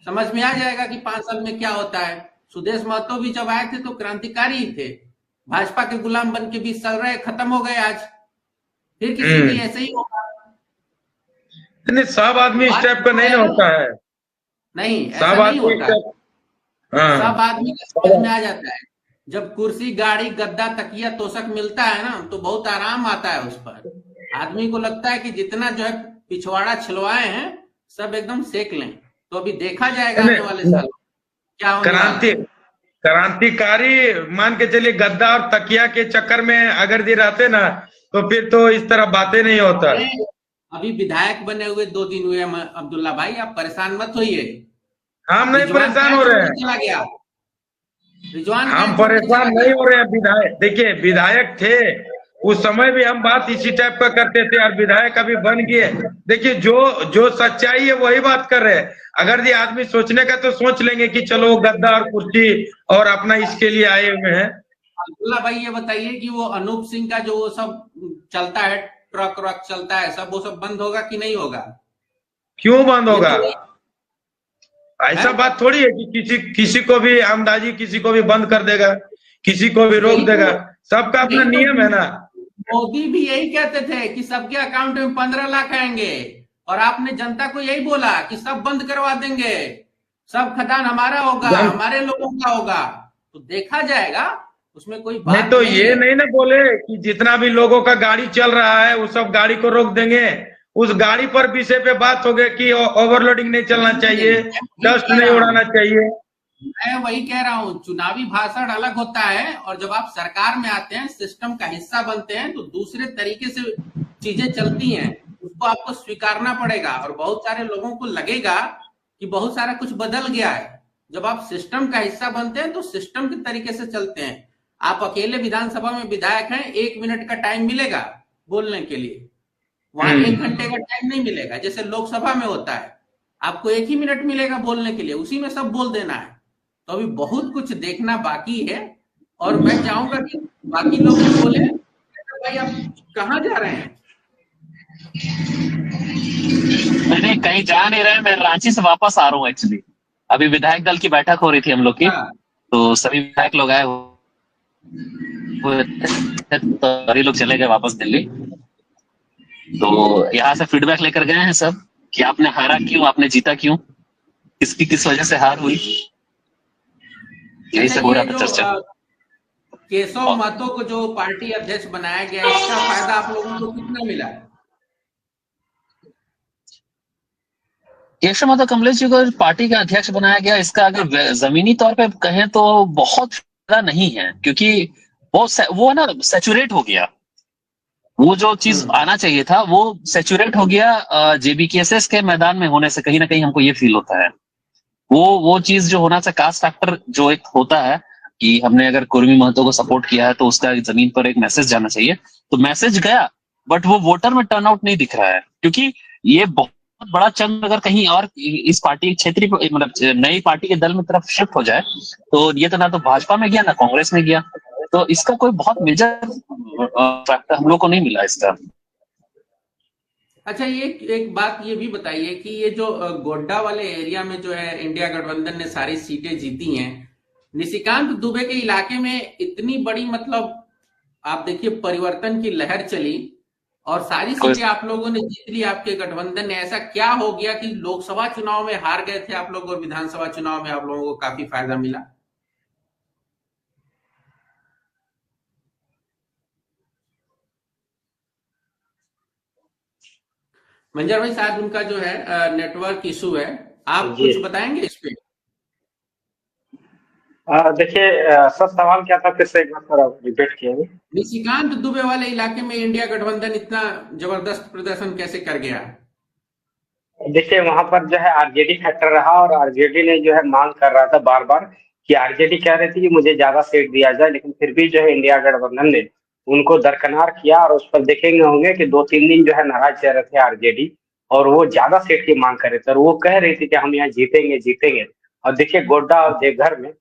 समझ में आ जाएगा कि 5 साल में क्या होता है। सुदेश महतो भी जब आए थे तो क्रांतिकारी ही थे। भाजपा के गुलाम बन के 20 साल रहे, खत्म हो गए आज। फिर किसी भी ऐसे ही होगा। नहीं, सब आदमी इस टाइप का नहीं होता है। नहीं, ऐसा नहीं होता। सब आदमी को समझ में आ जाता है। जब कुर्सी, गाड़ी, गद्दा, तकिया, तोशक मिलता है ना, तो बहुत आराम आता है उस पर। आदमी को लगता है कि जितना जो है पिछवाड़ा छिलवाए हैं सब एकदम सेक लें। तो अभी देखा जाएगा आने वाले साल क्या होने। क्रांतिकारी मान के चलिए, गद्दा और तकिया के चक्कर में अगर भी रहते ना, तो फिर तो इस तरह बातें नहीं होता। अभी विधायक बने हुए 2 दिन हुए अब्दुल्ला भाई, आप परेशान मत होइए। हम नहीं परेशान हो रहे हैं। चला गया रिजवान, हम परेशान नहीं हो रहे हैं। विधायक देखिए, विधायक थे उस समय भी हम बात इसी टाइप का करते थे, और विधायक अभी बन गए। देखिए जो सच्चाई है वही बात कर रहे हैं। अगर ये आदमी सोचने का तो सोच लेंगे कि चलो गद्दा और कुर्सी और अपना इसके लिए आए हुए हैं। अब्दुल्ला भाई ये बताइए कि वो अनूप सिंह का जो वो सब चलता है, ट्रक व्रक चलता है सब, वो सब बंद होगा कि नहीं होगा? क्यों बंद होगा? ऐसा बात थोड़ी है कि किसी को भी आमदाजी किसी को भी बंद कर देगा, किसी को भी रोक देगा। सबका अपना नियम है ना। मोदी भी यही कहते थे कि सबके अकाउंट में 15 लाख आएंगे, और आपने जनता को यही बोला कि सब बंद करवा देंगे, सब खदान हमारा होगा, हमारे लोगों का होगा। तो देखा जाएगा, उसमें कोई बात नहीं तो नहीं ये है। नहीं ना बोले कि जितना भी लोगों का गाड़ी चल रहा है वो सब गाड़ी को रोक देंगे। उस गाड़ी पर विषय पे बात हो गई कि ओवरलोडिंग नहीं चलना चाहिए, डस्ट नहीं उड़ाना चाहिए। मैं वही कह रहा हूँ, चुनावी भाषण अलग होता है और जब आप सरकार में आते हैं, सिस्टम का हिस्सा बनते हैं, तो दूसरे तरीके से चीजें चलती हैं, उसको आपको स्वीकारना पड़ेगा। और बहुत सारे लोगों को लगेगा कि बहुत सारा कुछ बदल गया है। जब आप सिस्टम का हिस्सा बनते हैं तो सिस्टम के तरीके से चलते हैं। आप अकेले विधानसभा में विधायक हैं, 1 मिनट का टाइम मिलेगा बोलने के लिए, वहां 1 घंटे का टाइम नहीं मिलेगा जैसे लोकसभा में होता है। आपको 1 ही मिनट मिलेगा बोलने के लिए, उसी में सब बोल देना है। तो अभी बहुत कुछ देखना बाकी है और मैं चाहूंगा कि बाकी लोग भी बोले। भाई आप कहाँ जा रहे हैं? मैंने कहीं जा नहीं रहे, मैं रांची से वापस आ रहा हूँ एक्चुअली। अभी विधायक दल की बैठक हो रही थी हम लोग की, तो सभी विधायक लोग आए हुए थे, तो सभी लोग चले गए वापस दिल्ली। तो यहाँ से फीडबैक लेकर गए हैं सब कि आपने हारा क्यों, आपने जीता क्यों, किसकी किस वजह से हार हुई, यही सब हो रहा था चर्चा। केशव महतो को जो पार्टी अध्यक्ष बनाया गया, इसका फायदा आप लोगों को कितना मिला? केशव महतो कमलेश जी को पार्टी का अध्यक्ष बनाया गया, इसका अगर जमीनी तौर पे कहें तो बहुत फायदा नहीं है, क्योंकि वो ना सैचुरेट हो गया। वो जो चीज आना चाहिए था वो सैचुरेट हो गया जेबीकेएसएस के मैदान में होने से। कहीं ना कहीं हमको ये फील होता है वो चीज जो होना चाहिए, कास्ट फैक्टर जो एक होता है कि हमने अगर कुर्मी महतो को सपोर्ट किया है तो उसका जमीन पर एक मैसेज जाना चाहिए, तो मैसेज गया, बट वो वोटर में टर्नआउट नहीं दिख रहा है। क्योंकि ये बहुत बड़ा चंग अगर कहीं और इस पार्टी क्षेत्रीय मतलब नई पार्टी के दल में तरफ शिफ्ट हो जाए, तो ये तो ना तो भाजपा में गया ना कांग्रेस में गया, तो इसका कोई बहुत मेजर फैक्टर हम लोग को नहीं मिला इसका। अच्छा, ये एक बात ये भी बताइए कि ये जो गोड्डा वाले एरिया में जो है इंडिया गठबंधन ने सारी सीटें जीती हैं, निशिकांत दुबे के इलाके में इतनी बड़ी मतलब आप देखिए परिवर्तन की लहर चली और सारी सीटें आप लोगों ने जीत ली आपके गठबंधन ने। ऐसा क्या हो गया कि लोकसभा चुनाव में हार गए थे आप लोग और विधानसभा चुनाव में आप लोगों को काफी फायदा मिला? मंजर भाई, शायद उनका जो है नेटवर्क इशू है, आप कुछ बताएंगे इस पे? देखिए सर, सवाल क्या था, फिर से एक बार रिपीट किया। निशिकांत दुबे वाले इलाके में इंडिया गठबंधन इतना जबरदस्त प्रदर्शन कैसे कर गया? देखिए वहां पर जो है आरजेडी फैक्टर रहा और आरजेडी ने जो है मांग कर रहा था बार बार कि आरजेडी कह रही थी कि मुझे ज्यादा सीट दिया जाए, लेकिन फिर भी जो है इंडिया गठबंधन ने उनको दरकिनार किया और उस पर देखेंगे होंगे कि 2-3 दिन जो है नाराज चल रहे थे आरजेडी और वो ज्यादा सीट की मांग कर रहे थे और वो कह रही थी कि हम यहाँ जीतेंगे जीतेंगे। और देखिए गोड्डा और देवघर में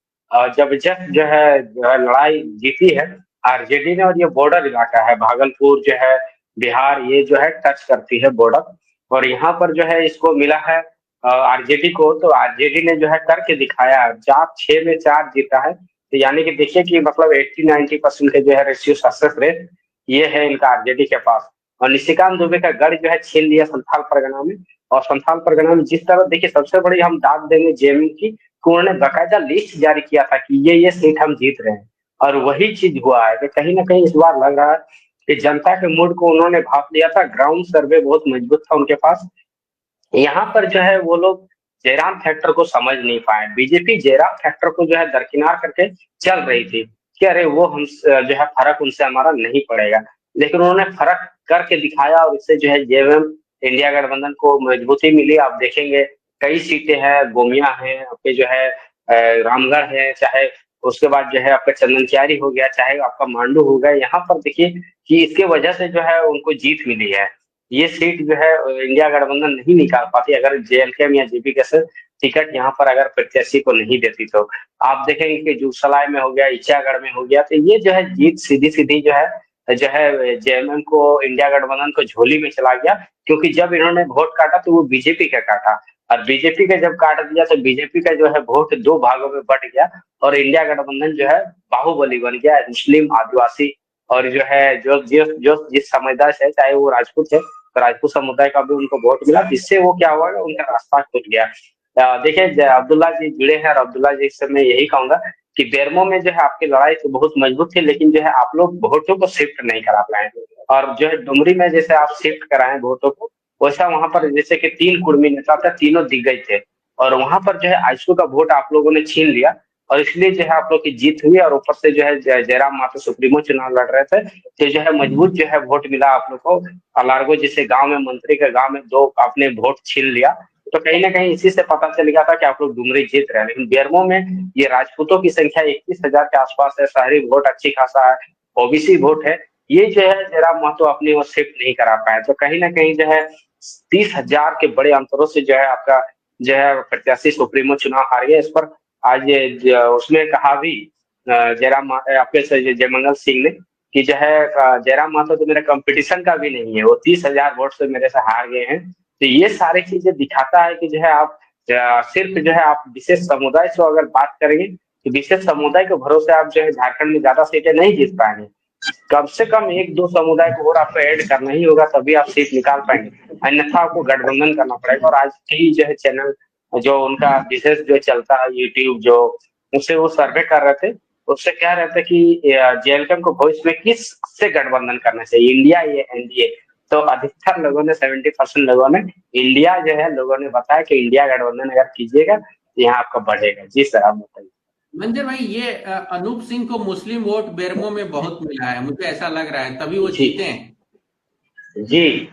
जबरदस्त जो है लड़ाई जीती है आरजेडी ने, और ये बॉर्डर इलाका है, भागलपुर जो है बिहार ये जो है टच करती है बॉर्डर, और यहाँ पर जो है इसको मिला है आरजेडी को, तो आरजेडी ने जो है करके दिखाया है, 6 में 4 जीता है। तो यानी कि देखिए कि मतलब 80-90% के जो है रेशियो सक्सेस रेट ये है इनका आरजेडी के पास। और निशिकांत दुबे का गढ़ जो है छीन लिया संथाल परगना में, और संथाल परगना में जिस तरह देखिए सबसे बड़ी हम दाद देंगे जेएमएम की, उन्होंने बाकायदा लिस्ट जारी किया था कि ये सीट हम जीत रहे हैं, और वही चीज हुआ है कि कहीं ना कहीं इस बार लग रहा है कि जनता के मूड को उन्होंने भाप लिया था। ग्राउंड सर्वे बहुत मजबूत था उनके पास। यहाँ पर जो है वो लोग जयराम फैक्टर को समझ नहीं पाए। बीजेपी जयराम फैक्टर को जो है दरकिनार करके चल रही थी कि अरे वो हम जो है फर्क उनसे हमारा नहीं पड़ेगा, लेकिन उन्होंने फर्क करके दिखाया और इससे जो है जेएमएम इंडिया गठबंधन को मजबूती मिली। आप देखेंगे कई सीटें हैं, गोमिया है आपके जो है रामगढ़ है, चाहे उसके बाद जो है आपका चंदनचारी हो गया, चाहे आपका मांडू हो गया, यहाँ पर देखिए कि इसके वजह से जो है उनको जीत मिली है। ये सीट जो है इंडिया गठबंधन नहीं निकाल पाती अगर जेएलके या जेपीके टिकट यहाँ पर अगर प्रत्याशी को नहीं देती। तो आप देखेंगे कि जूसलाई में हो गया, इचागढ़ में हो गया, तो ये जो है जीत सीधी सीधी जो है जेएमएम को इंडिया गठबंधन को झोली में चला गया, क्योंकि जब इन्होंने वोट काटा तो वो बीजेपी का काटा, और बीजेपी का जब काट दिया तो बीजेपी का जो है वोट 2 भागों में बट गया और इंडिया गठबंधन जो है बाहुबली बन गया। मुस्लिम, आदिवासी और जो है जो जिस समुदाय से, चाहे वो राजपूत है, राजपूत समुदाय का भी उनको वोट मिला, जिससे वो क्या हुआ, उनका रास्ता खुल गया। देखिए अब्दुल्ला जी जुड़े हैं, और अब्दुल्ला जी से मैं यही कहूंगा कि बेरमो में जो है आपकी लड़ाई तो बहुत मजबूत थी, लेकिन जो है आप लोग वोटों को शिफ्ट नहीं करा पाए, और जो है डुमरी में जैसे आप शिफ्ट कराए वोटों को, वैसा वहां पर जैसे कि 3 कुर्मी नेता थे, तीनों दिग्गज थे, और वहां पर जो है आजसू का वोट आप लोगों ने छीन लिया, और इसलिए जो है आप लोग की जीत हुई, और ऊपर से जो है जयराम मातो सुप्रीमो चुनाव लड़ रहे थे, तो जो है मजबूत जो है वोट मिला आप लोग को। अलारगो जैसे गांव में, मंत्री के गांव में 2 आपने वोट छीन लिया, तो कहीं ना कहीं इसी से पता चल गया था कि आप लोग डुमरी जीत रहे हैं। लेकिन बेरमो में ये राजपूतों की संख्या 21,000 के आसपास है, शहरी वोट अच्छी खासा है, ओबीसी वोट है, ये जो है जयराम महतो अपनी ओर शिफ्ट नहीं करा पाए, तो कहीं ना कहीं जो है 30,000 के बड़े अंतरों से जो है आपका जो है प्रत्याशी सुप्रीमो चुनाव हार गया। इस पर आज उसमें कहा भी जयराम आपके जयमंगल सिंह ने कि जो है जयराम महतो तो मेरा कंपटीशन का भी नहीं है, वो 30,000 वोट से मेरे से हार गए हैं। तो ये सारी चीजें दिखाता है कि जो है आप सिर्फ जो है आप विशेष समुदाय से अगर बात करेंगे, तो विशेष समुदाय के भरोसे आप जो है झारखंड में ज्यादा सीटें नहीं जीत पाएंगे, कम से कम 1-2 समुदाय को और आपको ऐड करना ही होगा, तभी आप सीट निकाल पाएंगे, अन्यथा आपको गठबंधन करना पड़ेगा। और आज कई जो है चैनल जो उनका विशेष जो चलता है यूट्यूब, जो उससे वो सर्वे कर रहे थे, उससे कह रहे थे कि जेएलएम को भविष्य में किस से गठबंधन करना चाहिए, इंडिया या एनडीए, तो अधिकतर लोगों ने 70% लोगों ने इंडिया जो है, लोगों ने बताया कि इंडिया गठबंधन अगर कीजिएगा तो यहाँ आपका बढ़ेगा। जी सर, आप बताइए। मंजर भाई, ये अनूप सिंह को मुस्लिम वोट बेरमो में बहुत मिला है, मुझे ऐसा लग रहा है, तभी वो जीते हैं। जी,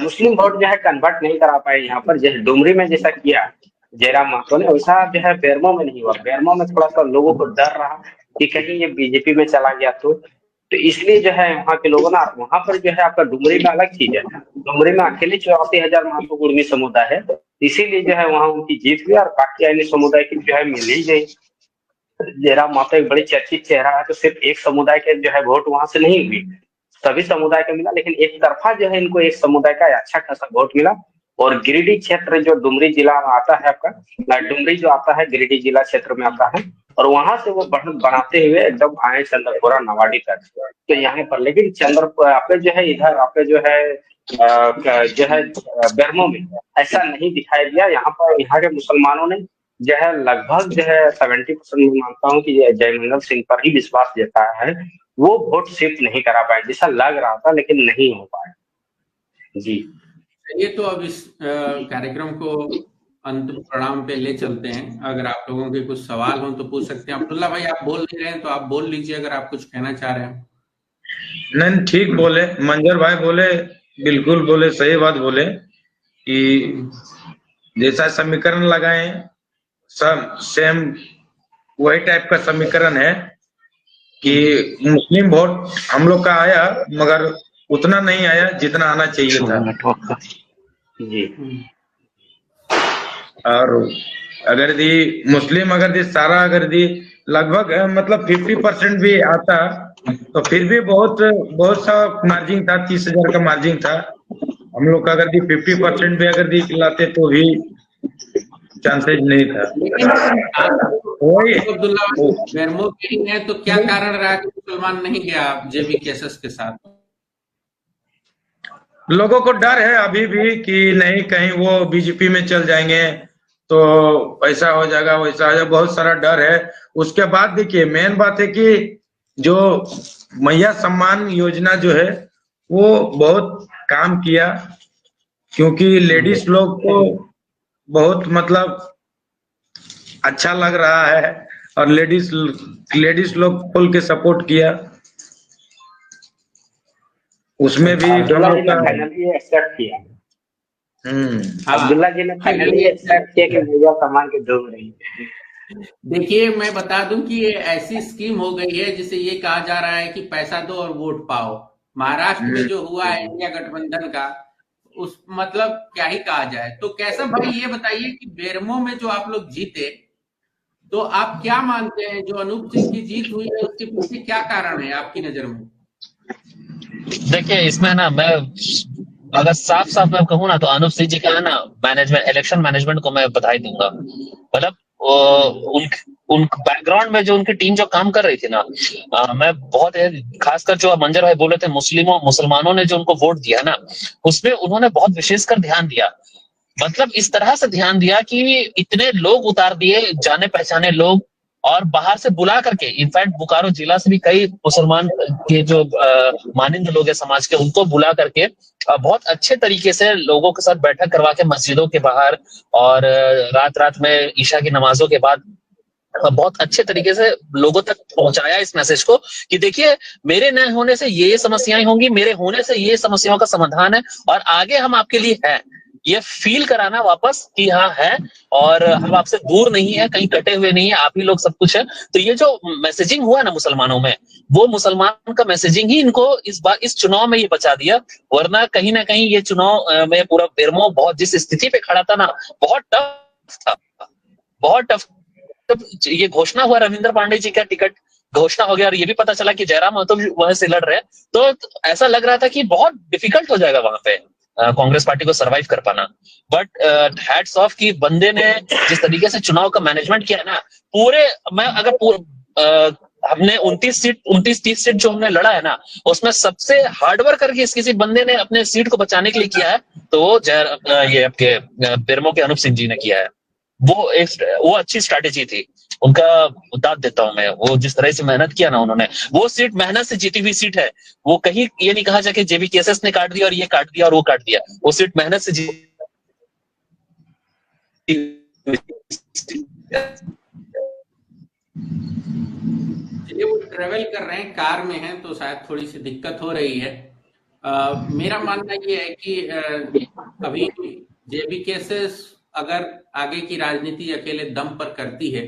मुस्लिम वोट जो है कन्वर्ट नहीं करा पाए यहाँ पर, जैसे डुमरी में जैसा किया जयराम महतो ने, वैसा जो है बेरमो में नहीं हुआ। बेरमो में थोड़ा सा लोगों को डर रहा कि कहीं ये बीजेपी में चला गया तो इसलिए जो है वहाँ के लोगों ना, वहां पर जो है आपका डुमरी में अलग चीज है, डुमरी में अकेले 84,000 महतो कुर्मी समुदाय है, इसीलिए जो है वहाँ उनकी जीत हुई, और बाकी अन्य समुदाय की जो है मिल ही गई। जयराम महतो एक बड़े चर्चित चेहरा है, तो सिर्फ एक समुदाय के जो है वोट वहां से नहीं हुई, सभी समुदाय का मिला, लेकिन एक तरफा जो है इनको एक समुदाय का अच्छा खासा वोट मिला। और गिरिडीह क्षेत्र जो डुमरी जिला में आता है आपका, डुमरी जो आता है गिरिडीह जिला क्षेत्र में आता है, और वहां से वो बढ़त बनाते हुए एकदम आए चंद्रपुरा नवाडी तक, तो यहाँ पर लेकिन चंद्रपुरा आपके जो है इधर आपके जो है बेरमो में ऐसा नहीं दिखाई दिया। यहाँ पर यहाँ के मुसलमानों ने जो है लगभग जो है 70% मानता हूँ कि जयमंगल सिंह पर ही विश्वास जता है, वो वोट शिफ्ट नहीं करा पाए, जैसा लग रहा था लेकिन नहीं हो पाया। जी, ये तो अब इस कार्यक्रम को अंत प्रणाम पे ले चलते हैं। अगर आप लोगों के कुछ सवाल हो तो पूछ सकते हैं। अब्दुल्ला भाई, आप बोल नहीं रहे हैं तो आप बोल लीजिए अगर आप कुछ कहना चाह रहे हैं। नहीं, ठीक बोले मंजर भाई, बोले बिल्कुल बोले, सही बात बोले कि जैसा समीकरण लगाए सब सेम वही टाइप का समीकरण है कि मुस्लिम वोट हम लोग का आया, मगर उतना नहीं आया जितना आना चाहिए था। जी, और अगर दी मुस्लिम अगर दी सारा अगर दी लगभग मतलब 50% भी आता तो फिर भी बहुत सा मार्जिन था, 30,000 का मार्जिन था। हम लोग का अगर दी 50% भी अगर दी लाते तो भी चांसेस नहीं था। अब्दुल्ला बेरमो के ही है, तो क्या कारण रहा कि मुसलमान नहीं गया जेबी केसेस के साथ? लोगों को डर है अभी भी कि नहीं कहीं वो बीजेपी में चल जाएंगे तो ऐसा हो जाएगा वैसा हो जाएगा, बहुत सारा डर है। उसके बाद देखिए मेन बात है कि जो मैया सम्मान योजना जो है वो बहुत काम किया, क्योंकि लेडीज लोग को बहुत मतलब अच्छा लग रहा है, और लेडीज लोग खुल के सपोर्ट किया। उसमें भी फाइनली एक्सेप्ट किया। अब्दुल्ला जी ने फाइनली एक्सेप्ट किया कि मैया सम्मान के डूब रही है। देखिए, मैं बता दूं कि ये ऐसी स्कीम हो गई है जिसे ये कहा जा रहा है कि पैसा दो और वोट पाओ। महाराष्ट्र में जो हुआ है इंडिया गठबंधन का, उस मतलब क्या ही कहा जाए। तो कैसा भाई ये बताइए कि बेरमो में जो आप लोग जीते, तो आप क्या मानते हैं जो अनूप सिंह की जीत हुई है उसके पीछे क्या कारण है आपकी नजर में? देखिए, इसमें ना मैं अगर साफ साफ मैं कहूँ ना, तो अनूप सिंह जी का है ना मैनेजमेंट, इलेक्शन मैनेजमेंट को मैं बधाई दूंगा। मतलब उन बैकग्राउंड में जो उनकी टीम जो काम कर रही थी ना, मैं बहुत खासकर जो मंजर भाई बोले थे मुसलमानों ने जो उनको वोट दिया ना, उसमें उन्होंने बहुत विशेषकर ध्यान दिया। मतलब इस तरह से ध्यान दिया कि इतने लोग उतार दिए, जाने पहचाने लोग, और बाहर से बुला करके, इनफैक्ट बोकारो जिला से भी कई मुसलमान के जो मानिंद लोग हैं समाज के, उनको बुला करके बहुत अच्छे तरीके से लोगों के साथ बैठक करवा के मस्जिदों के बाहर, और रात रात में ईशा की नमाजों के बाद बहुत अच्छे तरीके से लोगों तक पहुंचाया इस मैसेज को कि देखिए, मेरे न होने से ये समस्याएं होंगी, मेरे होने से ये समस्याओं का समाधान है, और आगे हम आपके लिए हैं। ये फील कराना वापस कि हाँ है, और हम आपसे दूर नहीं है, कहीं कटे हुए नहीं है, आप ही लोग सब कुछ है। तो ये जो मैसेजिंग हुआ ना मुसलमानों में, वो मुसलमान का मैसेजिंग ही इनको इस बार इस चुनाव में ये बचा दिया। वरना कहीं ना कहीं ये चुनाव में पूरा बेरमो बहुत जिस स्थिति पे खड़ा था ना, बहुत टफ था, बहुत टफ। जब ये घोषणा हुआ रविंद्र पांडे जी का टिकट घोषणा हो गया, और ये भी पता चला कि जयराम महतो भी वहां से लड़ रहे हैं, तो ऐसा लग रहा था कि बहुत डिफिकल्ट हो जाएगा वहां पे कांग्रेस पार्टी को सरवाइव कर पाना। बट हैट्स ऑफ कि बंदे ने जिस तरीके से चुनाव का मैनेजमेंट किया ना, हमने 29-30 सीट जो हमने लड़ा है ना, उसमें सबसे हार्डवर्क करके किसी बंदे ने अपने सीट को बचाने के लिए किया है, तो वो ये आपके बेरमो के अनूप सिंह जी ने किया है। वो अच्छी स्ट्रैटेजी थी उनका, दाद देता हूं मैं। वो जिस तरह से मेहनत किया ना उन्होंने, वो सीट मेहनत से जीती हुई सीट है। वो कहीं ये नहीं कहा जाके जेबीकेएसएस ने काट दिया और ये काट दिया और वो काट दिया। वो सीट मेहनत से जीती। वो ट्रेवल कर रहे हैं, कार में हैं, तो शायद थोड़ी सी दिक्कत हो रही है। मेरा मानना ये है कि अभी जेबीकेएसएस अगर आगे की राजनीति अकेले दम पर करती है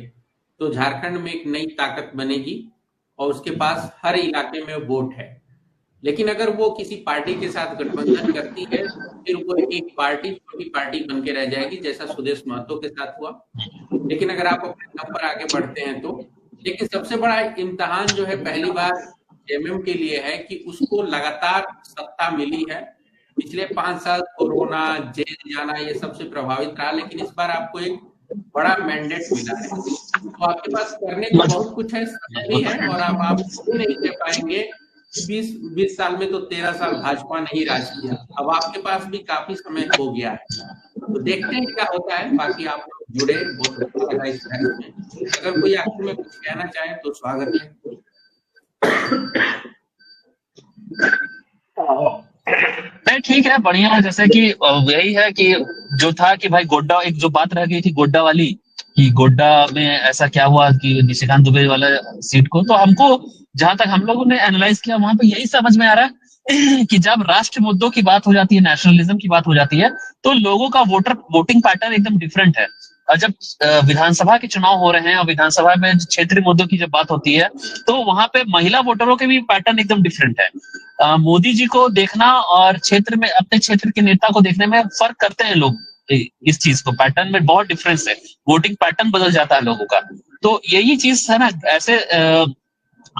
तो झारखंड में एक नई ताकत बनेगी और उसके पास हर इलाके में वोट है। लेकिन अगर वो किसी पार्टी के साथ गठबंधन करती है फिर वो एक छोटी पार्टी बन के रह जाएगी, जैसा सुदेश महतो के साथ हुआ। लेकिन अगर आप अपने दम पर आगे बढ़ते हैं तो, लेकिन सबसे बड़ा इम्तिहान जो है पहली बार जेएमएम के लिए है कि उसको लगातार सत्ता मिली है। पिछले 5 साल कोरोना, जेल जाना, ये सबसे प्रभावित रहा, लेकिन इस बार आपको एक बड़ा मैंडेट मिला है, तो आपके पास करने को बहुत कुछ है, समय भी है, और आप नहीं कह पाएंगे 20 साल में तो 13 साल भाजपा नहीं राज किया। अब आपके पास भी काफी समय हो गया है, तो देखते हैं क्या होता है। बाकी आप जुड़े, बहुत अच्छा लगा इस बहस में। अगर कोई आखिर में कुछ कहना चाहे तो स्वागत है। नहीं, ठीक है, बढ़िया है। जैसे कि यही है कि जो था कि भाई गोड्डा, एक जो बात रह गई थी गोड्डा वाली, कि गोड्डा में ऐसा क्या हुआ कि निशिकांत दुबे वाला सीट को, तो हमको जहां तक हम लोगों ने एनालाइज किया वहां पे यही समझ में आ रहा है कि जब राष्ट्र मुद्दों की बात हो जाती है, नेशनलिज्म की बात हो जाती है, तो लोगों का वोटिंग पैटर्न एकदम डिफरेंट है। और जब विधानसभा के चुनाव हो रहे हैं और विधानसभा में क्षेत्रीय मुद्दों की जब बात होती है, तो वहां पे महिला वोटरों के भी पैटर्न एकदम डिफरेंट है। मोदी जी को देखना और क्षेत्र में अपने क्षेत्र के नेता को देखने में फर्क करते हैं लोग। इस चीज को, पैटर्न में बहुत डिफरेंस है, वोटिंग पैटर्न बदल जाता है लोगों का। तो यही चीज है ना, ऐसे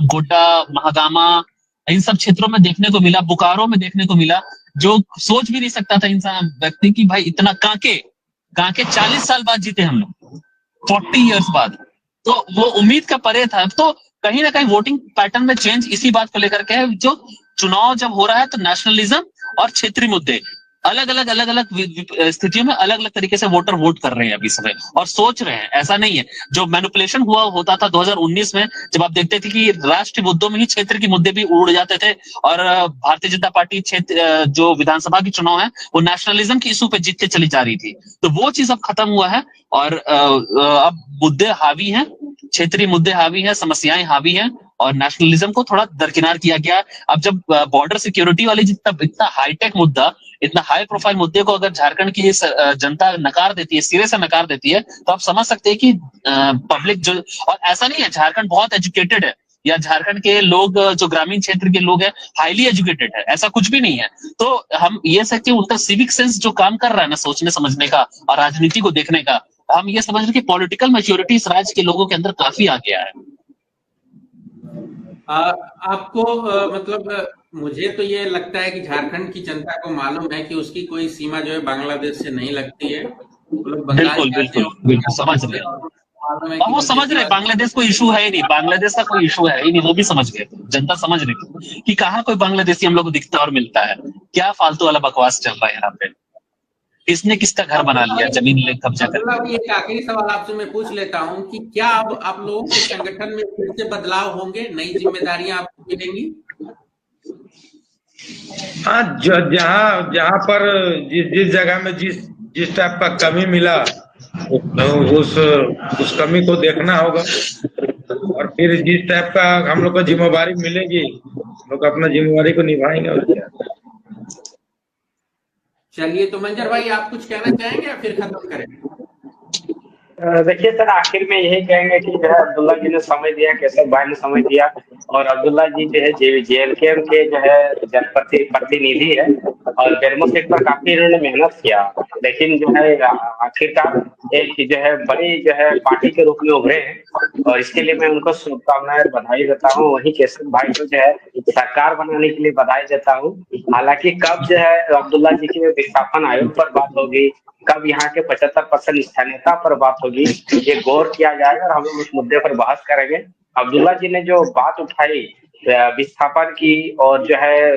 गोड्डा, महागामा, इन सब क्षेत्रों में देखने को मिला, बोकारो में देखने को मिला, जो सोच भी नहीं सकता था इंसान व्यक्ति की भाई इतना कांके 40 साल बाद जीते हम लोग, 40 इयर्स बाद। तो वो उम्मीद का परे था। तो कहीं ना कहीं वोटिंग पैटर्न में चेंज इसी बात को लेकर के है, जो चुनाव जब हो रहा है तो नेशनलिज्म और क्षेत्रीय मुद्दे अलग अलग स्थितियों में अलग अलग तरीके से वोटर वोट कर रहे हैं अभी समय, और सोच रहे हैं। ऐसा नहीं है जो मैनिपुलेशन होता था 2019 में, जब आप देखते थे कि राष्ट्रीय मुद्दों में ही क्षेत्र के मुद्दे भी उड़ जाते थे, और भारतीय जनता पार्टी क्षेत्र जो विधानसभा की चुनाव है वो नेशनलिज्म की इशू पे जीतते चली जा रही थी। तो वो चीज अब खत्म हुआ है, और अब मुद्दे हावी हैं, क्षेत्रीय मुद्दे हावी हैं, समस्याएं हावी हैं, और नेशनलिज्म को थोड़ा दरकिनार किया गया। अब जब बॉर्डर सिक्योरिटी वाले इतना हाईटेक मुद्दा, इतना हाई प्रोफाइल मुद्दे को अगर झारखंड की जनता नकार देती है, सिरे से नकार देती है, तो आप समझ सकते हैं कि पब्लिक जो, और ऐसा नहीं है झारखंड बहुत एजुकेटेड है, या झारखंड के लोग जो ग्रामीण क्षेत्र के लोग हैं हाईली एजुकेटेड है, ऐसा कुछ भी नहीं है। तो हम ये सकते उनका सिविक सेंस जो काम कर रहा है ना, सोचने समझने का और राजनीति को देखने का, हम ये समझ रहे कि पॉलिटिकल मैच्योरिटी इस राज्य के लोगों के अंदर काफी आ गया है। आपको मतलब मुझे तो ये लगता है कि झारखंड की जनता को मालूम है कि उसकी कोई सीमा जो है बांग्लादेश से नहीं लगती है। बिल्कुल समझ रहे हैं। मालूम है और कि वो समझ रहे बीजेपी बांग्लादेश कोई इशू है ही नहीं, बांग्लादेश का कोई इशू है ही नहीं, वो भी समझ गए, जनता समझ रही कि कहाँ कोई बांग्लादेशी हम लोग को दिखता और मिलता है। क्या फालतू वाला बकवास चल रहा है यहाँ पे, किसने किसका घर बना लिया जमीन ले कब्जा अब्दुल्ला करके। भाई, एक आखिरी सवाल आपसे मैं पूछ लेता हूँ कि क्या अब आप लोगों के संगठन में फिर से बदलाव होंगे, नई जिम्मेदारियां आपको मिलेंगी? हाँ, जहाँ जहाँ पर जिस जिस जगह में जिस जिस टाइप का कमी मिला उस उस कमी को देखना होगा, और फिर जिस टाइप का हम लोग को जिम्मेवारी मिलेगी हम लोग अपना जिम्मेवारी को निभाएंगे। और क्या, चलिए, तो मंजर भाई आप कुछ कहना चाहेंगे या फिर खत्म करें? देखिए सर, आखिर में यही कहेंगे कि जो है अब्दुल्ला जी ने समय दिया, केशव भाई ने समय दिया, और अब्दुल्ला जी जो है JLKM के जो है प्रतिनिधि है, और बेरमो सीट पर काफी इन्होंने मेहनत किया, लेकिन जो है आखिरकार एक जो है बड़ी जो है पार्टी के रूप में उभरे हैं, और इसके लिए मैं उनको शुभकामनाएं बधाई देता हूँ। वहीं केशव भाई को जो है सरकार बनाने के लिए बधाई देता हूँ। हालांकि कब जो है अब्दुल्ला जी के विस्थापन आयोग पर बात होगी, कब यहाँ के 75% स्थानीयता पर बात होगी, ये गौर किया जाएगा और हम लोग उस मुद्दे पर बहस करेंगे। अब्दुल्ला जी ने जो बात उठाई विस्थापन की और जो है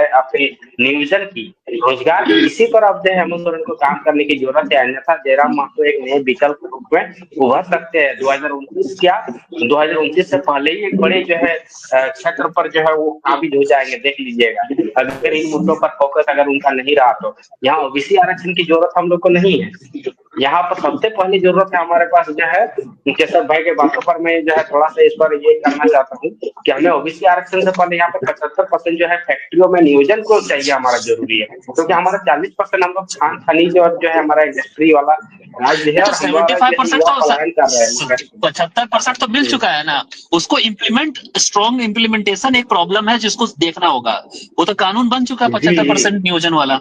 अपने नियोजन की, रोजगार की, इसी पर अब जो है हेमंत सोरेन को काम करने की जरूरत है, अन्यथा जयराम महतो एक नए विकल्प के रूप में उभर सकते हैं। 2029 से पहले ही एक बड़े जो है क्षेत्र पर जो है वो काबिज हो जाएंगे, देख लीजिएगा। अगर इन मुद्दों पर फोकस अगर उनका नहीं रहा तो यहाँ ओबीसी आरक्षण की जरूरत हम लोग को नहीं है। यहाँ पर सबसे पहली जरूरत है हमारे पास जो है केशव भाई के बातों पर मैं जो है थोड़ा सा इस पर ये करना चाहता हूँ कि हमें ओबीसी आरक्षण से पहले यहाँ पर 75% जो है फैक्ट्रियों में नियोजन को चाहिए, हमारा जरूरी है, क्योंकि हमारा 40% हम लोग खान खनिज और जो है हमारा इंडस्ट्री वाला राज्य है, तो 75% तो 75% तो मिल चुका है ना, उसको इम्प्लीमेंट, स्ट्रॉन्ग इम्प्लीमेंटेशन एक प्रॉब्लम है जिसको देखना होगा। वो तो कानून बन चुका है 75% नियोजन वाला,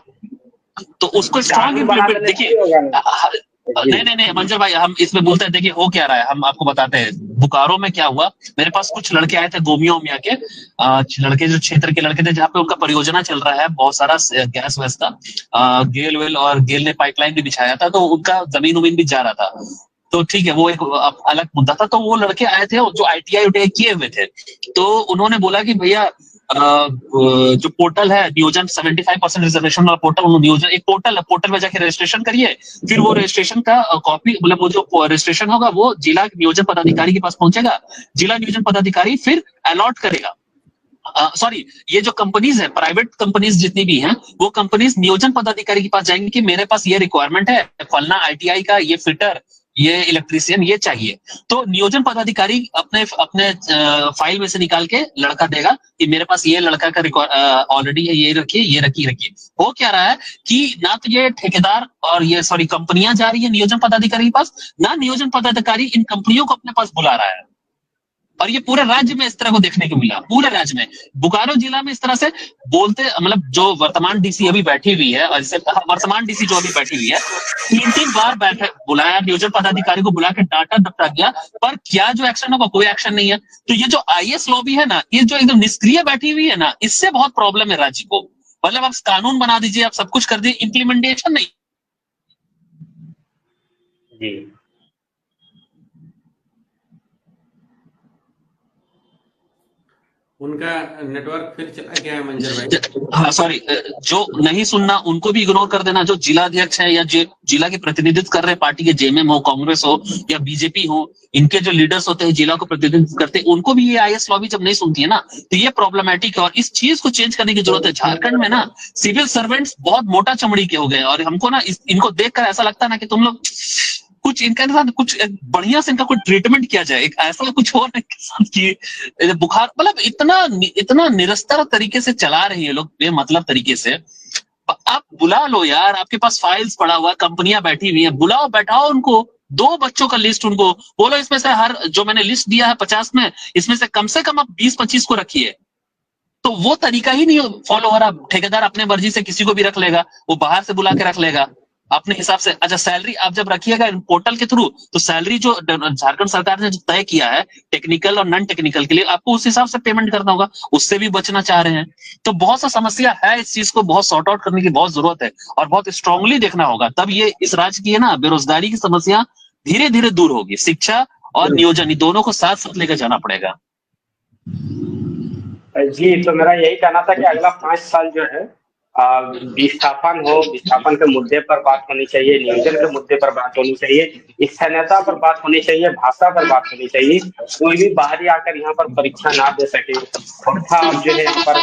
तो उसको स्ट्रॉन्ग इम्प्लीमेंट। देखिए नहीं मंजर भाई, हम इसमें बोलते हैं, देखिए हो क्या रहा है हम आपको बताते हैं। बोकारो में क्या हुआ, मेरे पास कुछ लड़के आए थे गोमिया उमिया के लड़के, जो क्षेत्र के लड़के थे जहाँ पे उनका परियोजना चल रहा है बहुत सारा गैस वैस का, गेल वेल, और गेल ने पाइपलाइन भी बिछाया था, तो उनका जमीन उमीन भी जा रहा था, तो ठीक है वो एक अलग मुद्दा था। तो वो लड़के आए थे जो ITI किए हुए थे, तो उन्होंने बोला कि भैया जो पोर्टल है नियोजन 75% रिजर्वेशन वाला पोर्टल, नियोजन एक पोर्टल है, पोर्टल में जाके रजिस्ट्रेशन करिए, फिर वो रजिस्ट्रेशन का कॉपी, मतलब वो जो रजिस्ट्रेशन होगा वो जिला नियोजन पदाधिकारी के पास पहुंचेगा, जिला नियोजन पदाधिकारी फिर अलॉट करेगा। सॉरी, ये जो कंपनीज है, प्राइवेट कंपनीज जितनी भी हैं, वो कंपनीज नियोजन पदाधिकारी के पास जाएंगे कि मेरे पास ये रिक्वायरमेंट है, फलना ITI का ये फिटर, ये इलेक्ट्रीशियन ये चाहिए, तो नियोजन पदाधिकारी अपने अपने फाइल में से निकाल के लड़का देगा कि मेरे पास ये लड़का का ऑलरेडी है, ये रखिए, ये रखिए। हो क्या रहा है कि ना तो ये ठेकेदार और ये कंपनियां जा रही है नियोजन पदाधिकारी के पास, ना नियोजन पदाधिकारी इन कंपनियों को अपने पास बुला रहा है। और ये पूरे राज्य में इस तरह को देखने को मिला, पूरे राज्य में। बोकारो जिला में इस तरह से बोलते, मतलब जो वर्तमान DC अभी बैठी हुई है, और वर्तमान DC जो अभी बैठी हुई है, 3 बार बुलाया, नियोजन पदाधिकारी को बुला के डांटा डपटा गया, पर क्या जो एक्शन होगा, कोई एक्शन नहीं है। तो ये जो IS लॉबी है ना, ये जो एकदम निष्क्रिय बैठी हुई है ना, इससे बहुत प्रॉब्लम है राज्य को। मतलब आप कानून बना दीजिए, आप सब कुछ कर दीजिए, इम्प्लीमेंटेशन नहीं। जी उनका नेटवर्क फिर चला गया है मंजर भाई। हाँ सॉरी, जो नहीं सुनना उनको भी इग्नोर कर देना, जो जिला अध्यक्ष है या जिला के प्रतिनिधित्व कर रहे पार्टी के, JMM हो, कांग्रेस हो या BJP हो, इनके जो लीडर्स होते हैं जिला को प्रतिनिधित्व करते हैं, उनको भी ये IS लॉबी जब नहीं सुनती है ना, तो ये प्रॉब्लमेटिक है और इस चीज को चेंज करने की जरूरत है। झारखंड में ना सिविल सर्वेंट्स बहुत मोटा चमड़ी के हो गए, और हमको ना इनको देखकर ऐसा लगता है ना कि तुम लोग कुछ इनके साथ कुछ बढ़िया से इनका कोई ट्रीटमेंट किया जाए, एक ऐसा कुछ हो इनके साथ कि बुखार, मतलब इतना निरस्तर तरीके से चला रही है लोग, बेमतलब तरीके से। आप बुला लो यार, आपके पास फाइल्स पड़ा हुआ है, कंपनियां बैठी हुई है, बुलाओ, बैठाओ उनको, 2 बच्चों का लिस्ट उनको बोलो, इसमें से हर जो मैंने लिस्ट दिया है 50 में, इसमें से कम आप 20-25 को रखिए। तो वो तरीका ही नहीं फॉलो हो रहा। ठेकेदार अपने मर्जी से किसी को भी रख लेगा, वो बाहर से बुला के रख लेगा अपने हिसाब से। अच्छा, सैलरी आप जब रखिएगा पोर्टल के थ्रू, तो सैलरी जो झारखंड सरकार ने जो तय किया है टेक्निकल और नॉन टेक्निकल के लिए, आपको उस हिसाब से पेमेंट करना होगा, उससे भी बचना चाह रहे हैं। तो बहुत सा समस्या है, इस चीज को बहुत सॉर्ट आउट करने की बहुत जरूरत है और बहुत स्ट्रांगली देखना होगा, तब ये इस राज्य की है ना बेरोजगारी की समस्या धीरे धीरे दूर होगी। शिक्षा और नियोजन दोनों को साथ साथ लेकर जाना पड़ेगा। जी, तो मेरा यही कहना था कि अगला 5 साल जो है विस्थापन के मुद्दे पर बात होनी चाहिए, नियोजन के मुद्दे पर बात होनी चाहिए, स्थानीयता पर बात होनी चाहिए, भाषा पर बात होनी चाहिए। कोई भी बाहरी आकर यहाँ पर परीक्षा ना दे सके। थोड़ा आप जो है यहाँ पर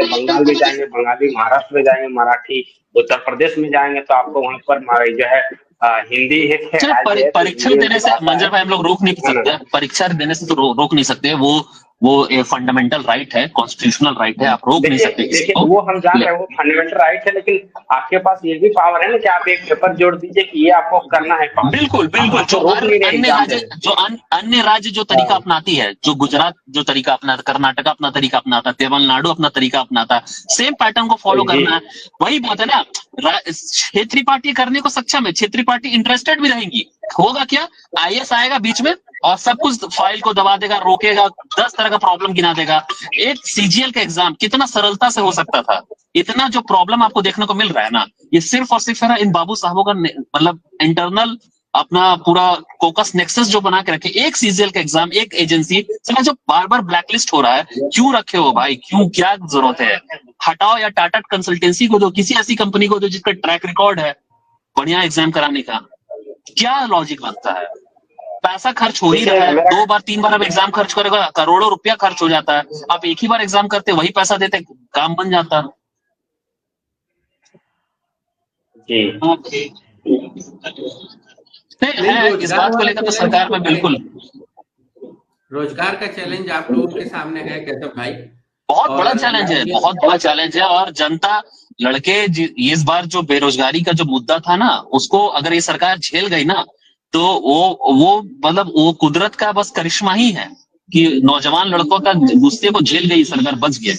बंगाल में जाएंगे, बंगाली, महाराष्ट्र में जाएंगे मराठी, उत्तर प्रदेश में जाएंगे तो आपको वहाँ पर जो है हिंदी है। परीक्षा देने से मंजर भाई हम लोग रोक नहीं सकते, परीक्षा देने से तो रोक नहीं सकते, वो एक फंडामेंटल राइट है, कॉन्स्टिट्यूशनल राइट है, आप रोक नहीं सकते किसी को। वो हम जान रहे हैं, वो फंडामेंटल राइट है, लेकिन आपके पास ये भी पावर है ना कि आप एक पेपर जोड़ दीजिए कि ये आपको करना है। बिल्कुल बिल्कुल। जो अन्य राज्य जो तरीका अपनाती है, जो गुजरात जो तरीका अपनाता, कर्नाटक अपना तरीका अपनाता, तमिलनाडु अपना तरीका अपनाता, सेम पैटर्न को फॉलो करना है। वही बात है ना, क्षेत्रीय पार्टी करने को सक्षम है, क्षेत्रीय पार्टी इंटरेस्टेड भी रहेंगी। होगा क्या, IAS आएगा बीच में और सब कुछ फाइल को दबा देगा, रोकेगा, 10 तरह का प्रॉब्लम गिना देगा। एक CGL का एग्जाम कितना सरलता से हो सकता था, इतना जो प्रॉब्लम आपको देखने को मिल रहा है ना, ये सिर्फ और सिर्फ है इन बाबू साहबों का मतलब इंटरनल अपना पूरा कोकस नेक्सस जो बना के रखे। एक CGL का एग्जाम, एक एजेंसी जो बार बार ब्लैकलिस्ट हो रहा है, क्यों रखे हो भाई, क्यों, क्या जरूरत है? हटाओ, या टाटा कंसल्टेंसी को दो, किसी ऐसी कंपनी को दो जिसका ट्रैक रिकॉर्ड है बढ़िया एग्जाम कराने का। क्या लॉजिक बनता है? पैसा खर्च हो ही रहा है, 2 बार 3 बार अब एग्जाम खर्च करेगा, करोड़ों रुपया खर्च हो जाता है। आप एक ही बार एग्जाम करते, वही पैसा देते, काम बन जाता। जी है, इस बात को लेकर तो सरकार में बिल्कुल रोजगार का चैलेंज आप लोगों के सामने है कैशव भाई, बहुत बड़ा चैलेंज है, बहुत बड़ा चैलेंज है। और जनता लड़के इस बार जो बेरोजगारी का जो मुद्दा था ना, उसको अगर ये सरकार झेल गई ना, तो वो मतलब वो कुदरत का बस करिश्मा ही है कि नौजवान लड़कों का गुस्से को झेल गई सरकार, बच गए।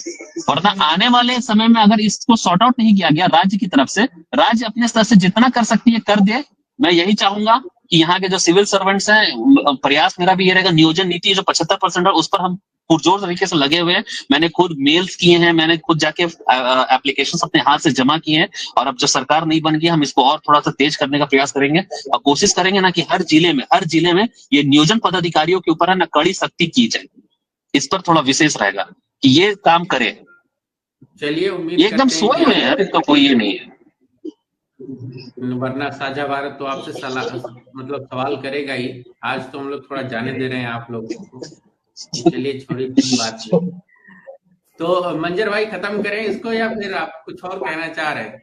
वरना आने वाले समय में अगर इसको सॉर्ट आउट नहीं किया गया राज्य की तरफ से, राज्य अपने स्तर से जितना कर सकती है कर दे। मैं यही चाहूंगा कि यहाँ के जो सिविल सर्वेंट्स हैं, प्रयास मेरा भी ये रहेगा, नियोजन नीति जो 75% है उस पर हम पुरजोर तरीके से लगे हुए हैं। मैंने खुद मेल्स किए हैं, मैंने खुद जाके एप्लीकेशन अपने हाथ से जमा किए हैं। और अब जो सरकार नहीं बन गई, हम इसको और थोड़ा सा तेज करने का प्रयास करेंगे और कोशिश करेंगे ना कि हर जिले में ये नियोजन पदाधिकारियों के ऊपर है ना कड़ी सख्ती की जाए। इस पर थोड़ा विशेष रहेगा कि ये काम करे। चलिए, उम्मीद एकदम सोए में है, तो कोई ये नहीं है। वरना साझा भारत तो आपसे मतलब सवाल करेगा ही। आज तो हम लोग थोड़ा जाने दे रहे हैं आप लोग को। चलिए, छोड़ी बात। तो मंजर भाई खत्म करें इसको या फिर आप कुछ और कहना चाह रहे हैं?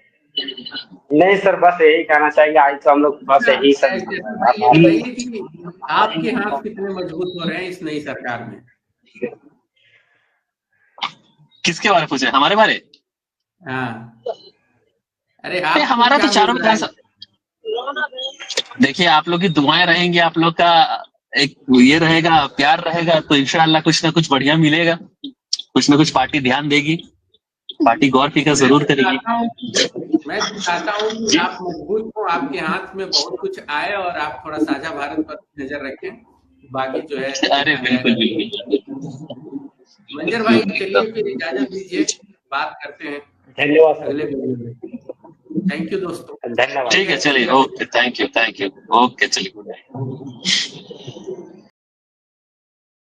नहीं सर, बस यही कहना चाहिए। आज तो हम लोग बस यही सर कि आपके हाथ कितने मजबूत हो रहे हैं इस नई सरकार में? किसके बारे में पूछे? हमारे बारे? हाँ, अरे हमारा तो चारों देखिए, आप लोग की दुआएं रहेंगी, आप लोग का एक ये रहेगा, प्यार रहेगा, तो इंशाअल्लाह कुछ ना कुछ बढ़िया मिलेगा। कुछ ना कुछ पार्टी ध्यान देगी, पार्टी गौर फिकर जरूर करेगी। मैं चाहता हूँ कि आप मजबूत हो, आपके हाथ में बहुत कुछ आए और आप थोड़ा साझा भारत पर नजर रखें। बाकी जो है, अरे बिल्कुल बिल्कुल मंजर भाई, चलिए फिर इजाजत दीजिए, बात करते हैं। धन्यवाद अगले वीडियो में। थैंक यू दोस्तों, धन्यवाद। ठीक है, चलिए, ओके, थैंक यू, ओके, चलिए, गुड नाइट।